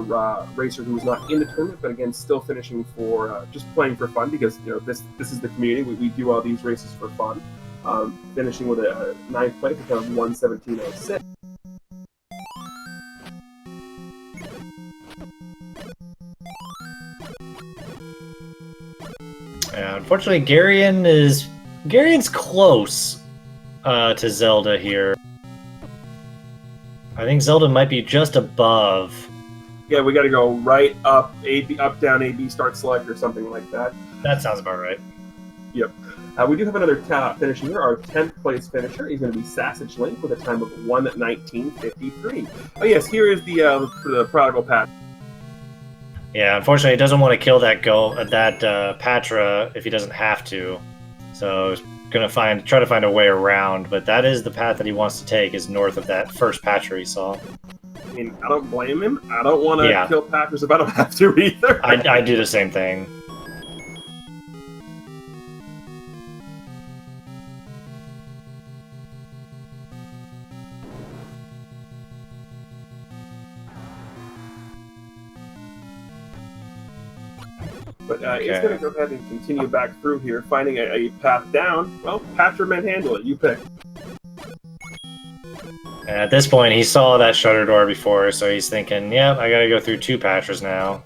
racer who was not in the tournament, but again, still finishing for just playing for fun, because this is the community. We do all these races for fun. Finishing with a 9th place at the time of 1:17.06. Unfortunately, Garion's close to Zelda here. I think Zelda might be just above. Yeah, we got to go right, up, A, B, up, down, A, B, start, select, or something like that. That sounds about right. Yep. We do have another finisher here. Our 10th place finisher is going to be Sausage Link with a time of 1:19:53. Oh yes, here is the prodigal Pat. Yeah, unfortunately, he doesn't want to kill that Patra if he doesn't have to. So he's gonna try to find a way around. But that is the path that he wants to take, is north of that first Patra he saw. I mean, I don't blame him. I don't want to kill Patras if I don't have to either. I do the same thing. But it's going to go ahead and continue back through here, finding a path down. Well, Patra manhandle it. You pick. And at this point, he saw that shutter door before, so he's thinking, yep, I gotta go through 2 Patras now.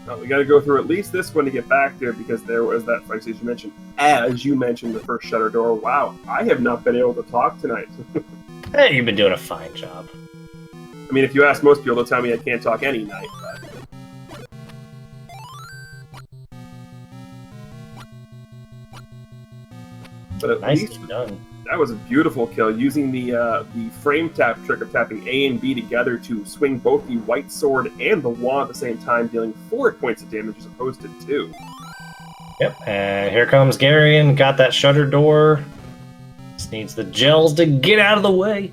Well, we got to go through at least this one to get back there, because there was that fight, as you mentioned, the first shutter door. Wow, I have not been able to talk tonight. Hey, you've been doing a fine job. I mean, if you ask most people, they'll tell me I can't talk any night, but at least done. That was a beautiful kill, using the frame tap trick of tapping A and B together to swing both the white sword and the wand at the same time, dealing 4 points of damage as opposed to 2. Yep, and here comes Garion, got that shutter door. Just needs the gels to get out of the way.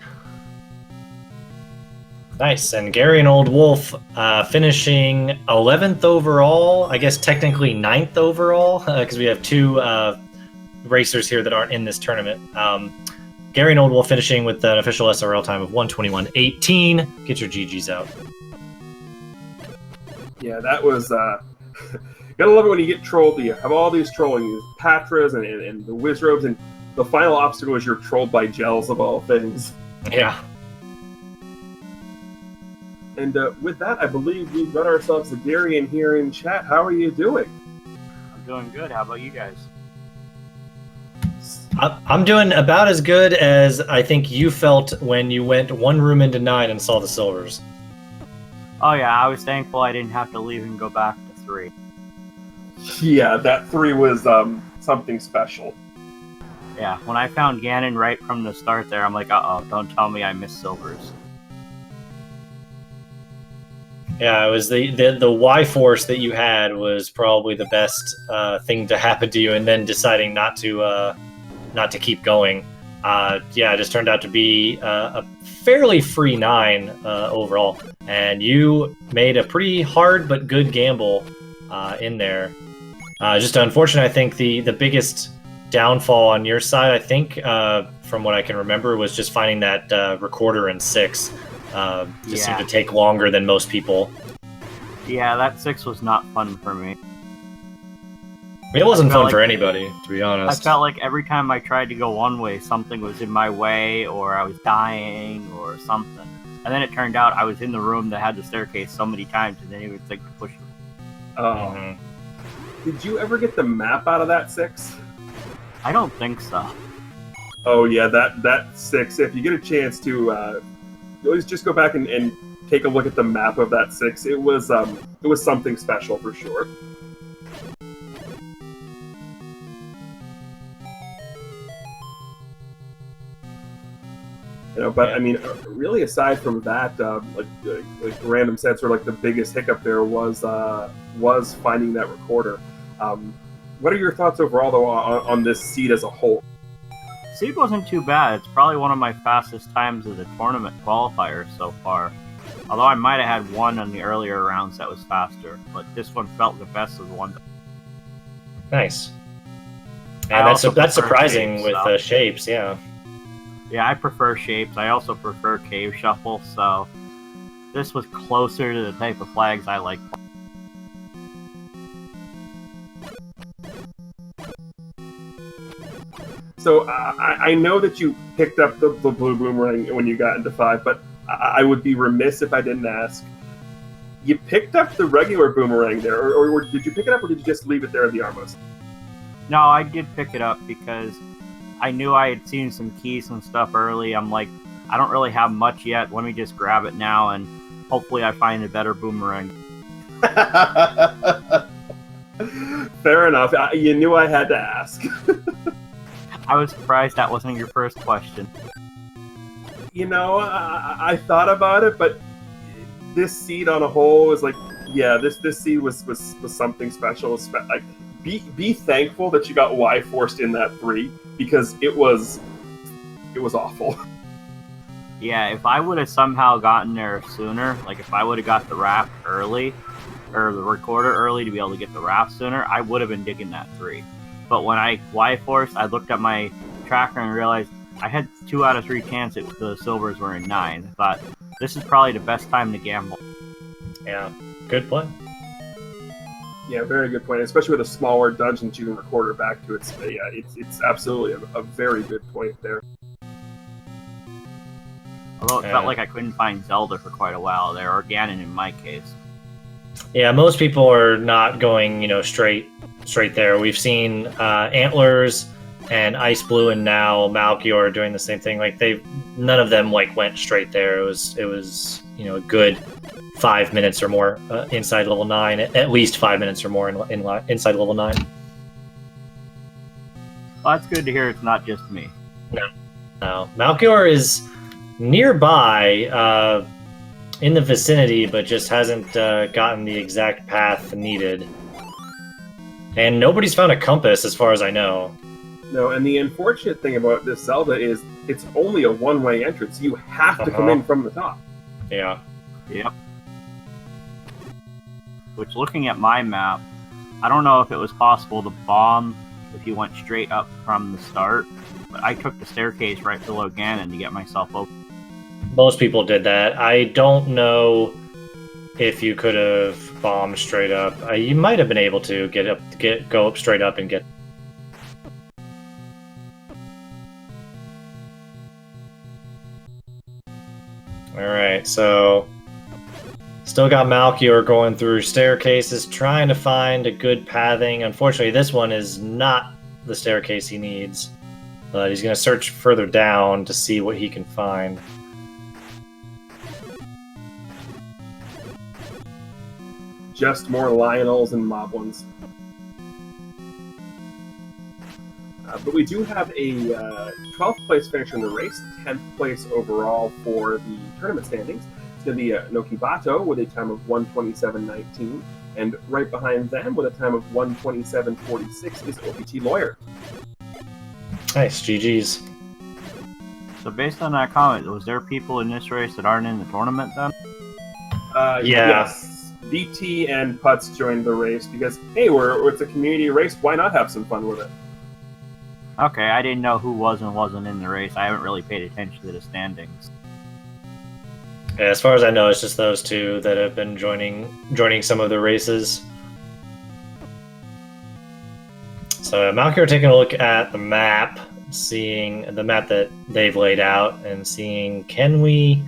Nice, and Garion Old Wolf finishing 11th overall, I guess technically 9th overall, because we have 2 racers here that aren't in this tournament. Garion Old Wolf finishing with an official SRL time of 1:21:18. Get your GGs out. Yeah, that was... gotta love it when you get trolled. You have all these trolling, these Patras and the Wizrobes, and the final obstacle is you're trolled by gels of all things. Yeah. And with that, I believe we've got ourselves a Garion here in chat. How are you doing? I'm doing good. How about you guys? I'm doing about as good as I think you felt when you went 1 room into 9 and saw the silvers. Oh yeah, I was thankful I didn't have to leave and go back to 3. Yeah, that 3 was something special. Yeah, when I found Ganon right from the start there, I'm like, uh-oh, don't tell me I missed silvers. Yeah, it was the Y force that you had was probably the best thing to happen to you, and then deciding not to keep going. It just turned out to be a fairly free 9 overall, and you made a pretty hard but good gamble in there. Just unfortunate, I think the biggest downfall on your side, I think, from what I can remember, was just finding that recorder in 6. Just seemed to take longer than most people. Yeah, that 6 was not fun for me. It wasn't fun for anybody, to be honest. I felt like every time I tried to go one way, something was in my way, or I was dying, or something. And then it turned out I was in the room that had the staircase so many times, and didn't even think to push it. Oh. Did you ever get the map out of that 6? I don't think so. Oh yeah, that 6. If you get a chance to, always just go back and take a look at the map of that 6. It was something special for sure. You know, but I mean, really, aside from that, like Random said, sort of like the biggest hiccup there was finding that recorder. What are your thoughts overall, though, on this seed as a whole? Seed wasn't too bad. It's probably one of my fastest times of the tournament qualifier so far. Although I might have had one on the earlier rounds that was faster, but this one felt the best of the ones. Nice. And that's surprising with shapes, yeah. Yeah, I prefer shapes. I also prefer cave shuffle, so this was closer to the type of flags I like. So I know that you picked up the blue boomerang when you got into 5, but I would be remiss if I didn't ask. You picked up the regular boomerang there, or did you pick it up, or did you just leave it there in the armrest? No, I did pick it up because I knew I had seen some keys and stuff early. I'm like, I don't really have much yet. Let me just grab it now. And hopefully I find a better boomerang. Fair enough. You knew I had to ask. I was surprised that wasn't your first question. You know, I thought about it, but this seed on a whole is like, yeah, this seed was something special. Like, be thankful that you got Y forced in that 3 because it was awful. Yeah, if I would have somehow gotten there sooner, like if I would have got the raft early, or the recorder early to be able to get the raft sooner, I would have been digging that 3. But when I Y-forced, I looked at my tracker and realized I had 2 out of 3 chance that the silvers were in 9. I thought, this is probably the best time to gamble. Yeah, good play. Yeah, very good point. Especially with a smaller dungeon that you can recorder back to. It's absolutely a very good point there. Although it felt like I couldn't find Zelda for quite a while there, or Ganon in my case. Yeah, most people are not going, straight there. We've seen Antlers and Ice Blue, and now Malchior doing the same thing. Like none of them went straight there. It was a good 5 minutes or more inside level 9, at least 5 minutes or more inside level 9. Well, that's good to hear. It's not just me. No, Malchior is nearby. In the vicinity, but just hasn't gotten the exact path needed. And nobody's found a compass, as far as I know. No, and the unfortunate thing about this Zelda is it's only a one-way entrance. You have to come in from the top. Yeah. Yep. Which, looking at my map, I don't know if it was possible to bomb if you went straight up from the start, but I took the staircase right below Ganon to get myself open. Most people did that. I don't know if you could have bombed straight up. You might have been able to go up straight up and get. All right, so still got Malchior going through staircases, trying to find a good pathing. Unfortunately, this one is not the staircase he needs, but he's going to search further down to see what he can find. Just more Lionels and Moblins. But we do have a 12th place finisher in the race, 10th place overall for the tournament standings. It's going to be Nokibato with a time of 1:27.19, and right behind them with a time of 1:27.46 is OPT Lawyer. Nice, GG's. So based on that comment, was there people in this race that aren't in the tournament then? Yeah. Yes. BT and Putz joined the race because, hey, it's a community race. Why not have some fun with it? Okay, I didn't know who was and wasn't in the race. I haven't really paid attention to the standings. Yeah, as far as I know, it's just those two that have been joining some of the races. So Malchior taking a look at the map, seeing the map that they've laid out, and seeing can we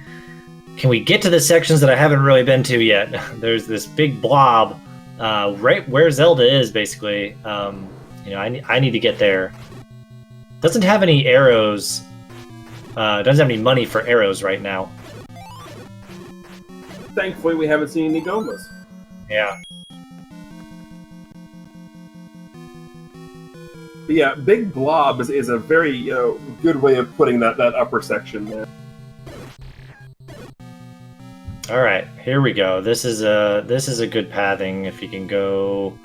get to the sections that I haven't really been to yet. There's this big blob right where Zelda is, basically. I need to get there. Doesn't have any arrows. Doesn't have any money for arrows right now. Thankfully, we haven't seen any Gomas. Yeah. But yeah, Big Blob is a very good way of putting that upper section there. All right, here we go. This is a good pathing if you can go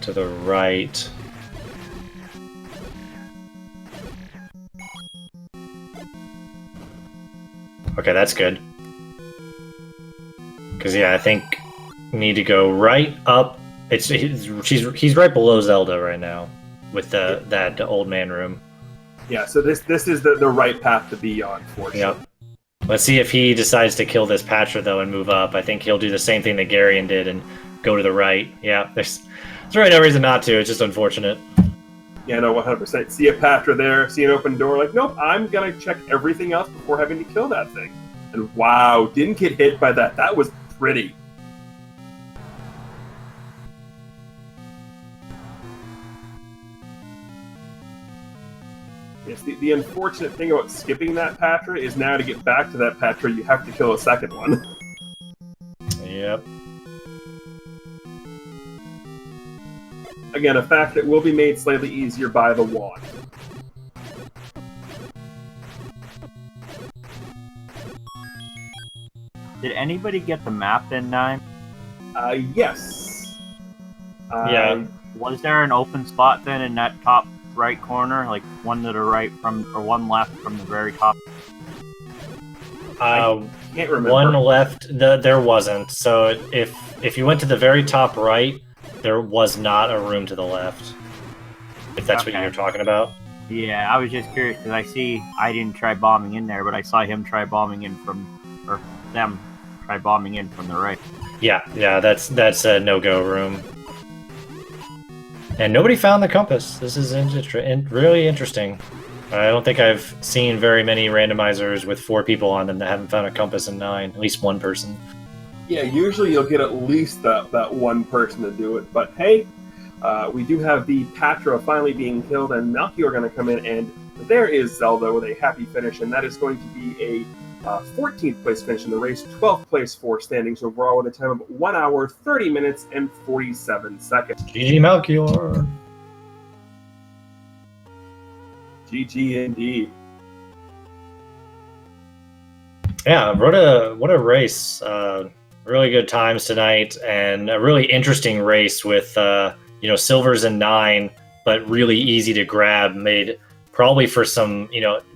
to the right. Okay, that's good. Because yeah, I think we need to go right up. He's right below Zelda right now with that old man room. Yeah, so this is the right path to be on for sure. Yep. Let's see if he decides to kill this Patra though and move up. I think he'll do the same thing that Garion did and go to the right. Yeah, there's really no reason not to. It's just unfortunate. Yeah, no, 100%. See a Patra there, see an open door, like, nope, I'm gonna check everything else before having to kill that thing. And wow, didn't get hit by that. That was pretty. Yes, the unfortunate thing about skipping that Patra is now to get back to that Patra, you have to kill a second one. Again, a fact that will be made slightly easier by the wand. Did anybody get the map in 9? Yes. Yeah. Was there an open spot then in that top right corner, like one to the right from, or one left from the very top? Can't remember. One left. There wasn't. So if you went to the very top right, there was not a room to the left. If that's what Okay. you're talking about. Yeah, I was just curious because I didn't try bombing in there, but I saw him try bombing in from, or them try bombing in from the right. Yeah, that's a no-go room. And nobody found the compass. This is really interesting. I don't think I've seen very many randomizers with 4 people on them that haven't found a compass in 9. At least one person. Yeah, usually you'll get at least that one person to do it. But hey, we do have the Patra finally being killed, and Melchior going to come in, and there is Zelda with a happy finish, and that is going to be a 14th place finish in the race, 12th place for standings overall with a time of 1 hour, 30 minutes, and 47 seconds. GG Melchior. GG indeed. Yeah, what a race. Really good times tonight, and a really interesting race with silvers in 9, but really easy to grab. Made probably for some,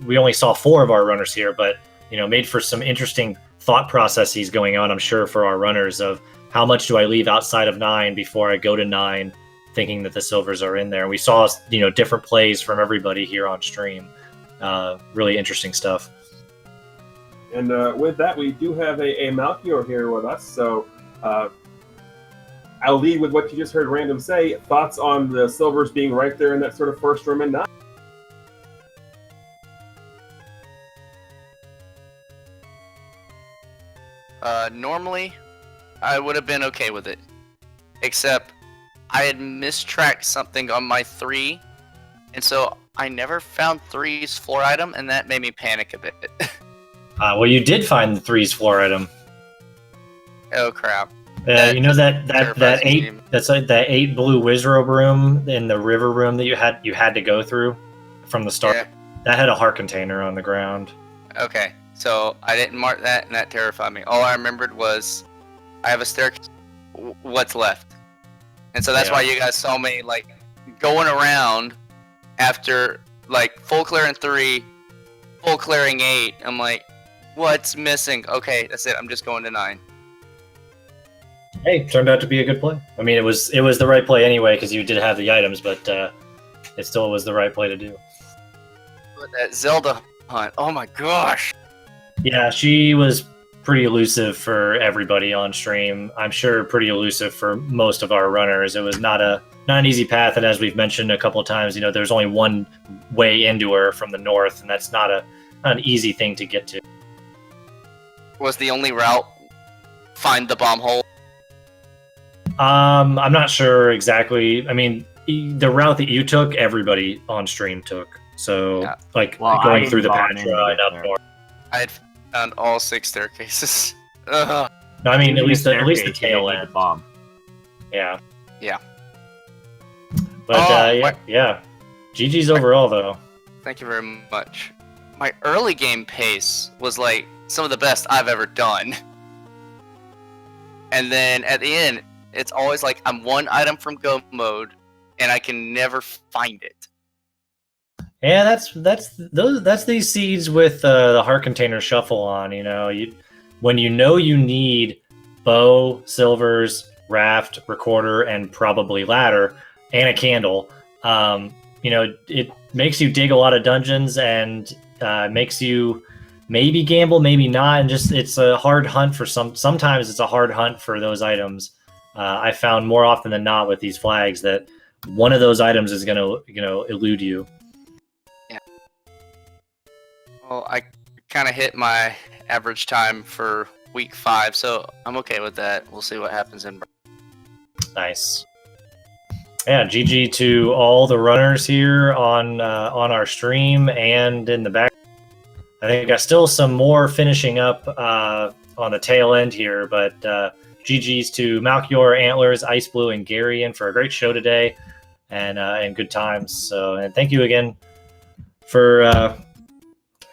we only saw 4 of our runners here, but made for some interesting thought processes going on, I'm sure, for our runners of how much do I leave outside of 9 before I go to 9, thinking that the silvers are in there. We saw, different plays from everybody here on stream. Really interesting stuff. And with that, we do have a Melchior here with us, so I'll lead with what you just heard Random say. Thoughts on the silvers being right there in that sort of first room and 9? Normally, I would have been okay with it. Except, I had mistracked something on my 3, and so I never found 3's floor item, and that made me panic a bit. Well, you did find the 3's floor item. Oh crap. That terrifies 8, me. that's like that 8 blue Wizrobe room in the river room that you had to go through from the start. Yeah. That had a heart container on the ground. Okay, so I didn't mark that, and that terrified me. All I remembered was I have a staircase. What's left? And so that's Yeah. why you guys saw me going around after full clearing 3, full clearing 8. I'm like, what's missing? Okay, that's it. I'm just going to 9. Hey, turned out to be a good play. I mean, it was the right play anyway because you did have the items, but it still was the right play to do. But that Zelda hunt, oh my gosh! Yeah, she was pretty elusive for everybody on stream. I'm sure pretty elusive for most of our runners. It was not an easy path, and as we've mentioned a couple of times, there's only one way into her from the north, and that's not an easy thing to get to. Was the only route find the bomb hole? I'm not sure exactly. I mean, the route that you took, everybody on stream took. So, Yeah. Well, I going didn't through the bomb in Patra and up there. north. I had found all 6 staircases. Ugh. No, I mean, You at least the staircase, you tail didn't need end. the bomb. Yeah. Yeah. But Oh, yeah. GG's overall though. Thank you very much. My early game pace was some of the best I've ever done. And then at the end, it's always I'm 1 item from go mode, and I can never find it. Yeah, that's these seeds with the heart container shuffle on. When you need bow, silvers, raft, recorder, and probably ladder, and a candle. It makes you dig a lot of dungeons and makes you maybe gamble, maybe not, and just it's a hard hunt for sometimes it's a hard hunt for those items. I found more often than not with these flags that one of those items is gonna elude you. Well, I kind of hit my average time for week 5, so I'm okay with that. We'll see what happens in. Nice. Yeah, GG to all the runners here on our stream and in the back. I think I got still some more finishing up on the tail end here, but GG's to Malchior, Antlers, Ice Blue, and Gary in for a great show today. and good times. So, and thank you again for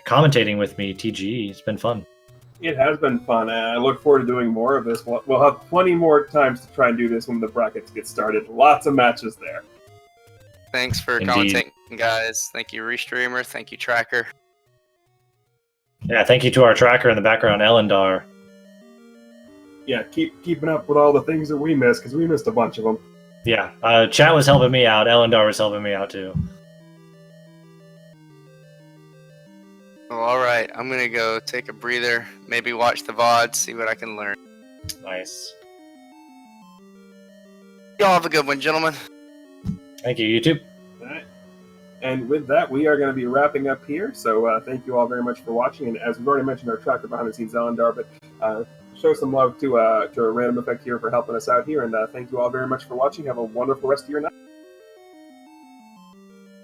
commentating with me, TG. It's been fun. It has been fun, and I look forward to doing more of this. We'll have plenty more times to try and do this when the brackets get started. Lots of matches there. Thanks for Indeed. commentating, guys. Thank you, Restreamer. Thank you, Tracker. Yeah, thank you to our tracker in the background, Elendar. Yeah, keeping up with all the things that we missed, because we missed a bunch of them. Yeah, chat was helping me out. Elendar was helping me out too. Well, all right, I'm gonna go take a breather. Maybe watch the VOD, see what I can learn. Nice. Y'all have a good one, gentlemen. Thank you, YouTube. All right. And with that, we are going to be wrapping up here. So thank you all very much for watching. And as we've already mentioned, our tracker behind the scenes, Zelda, but show some love to a Random Effect here for helping us out here. And thank you all very much for watching. Have a wonderful rest of your night.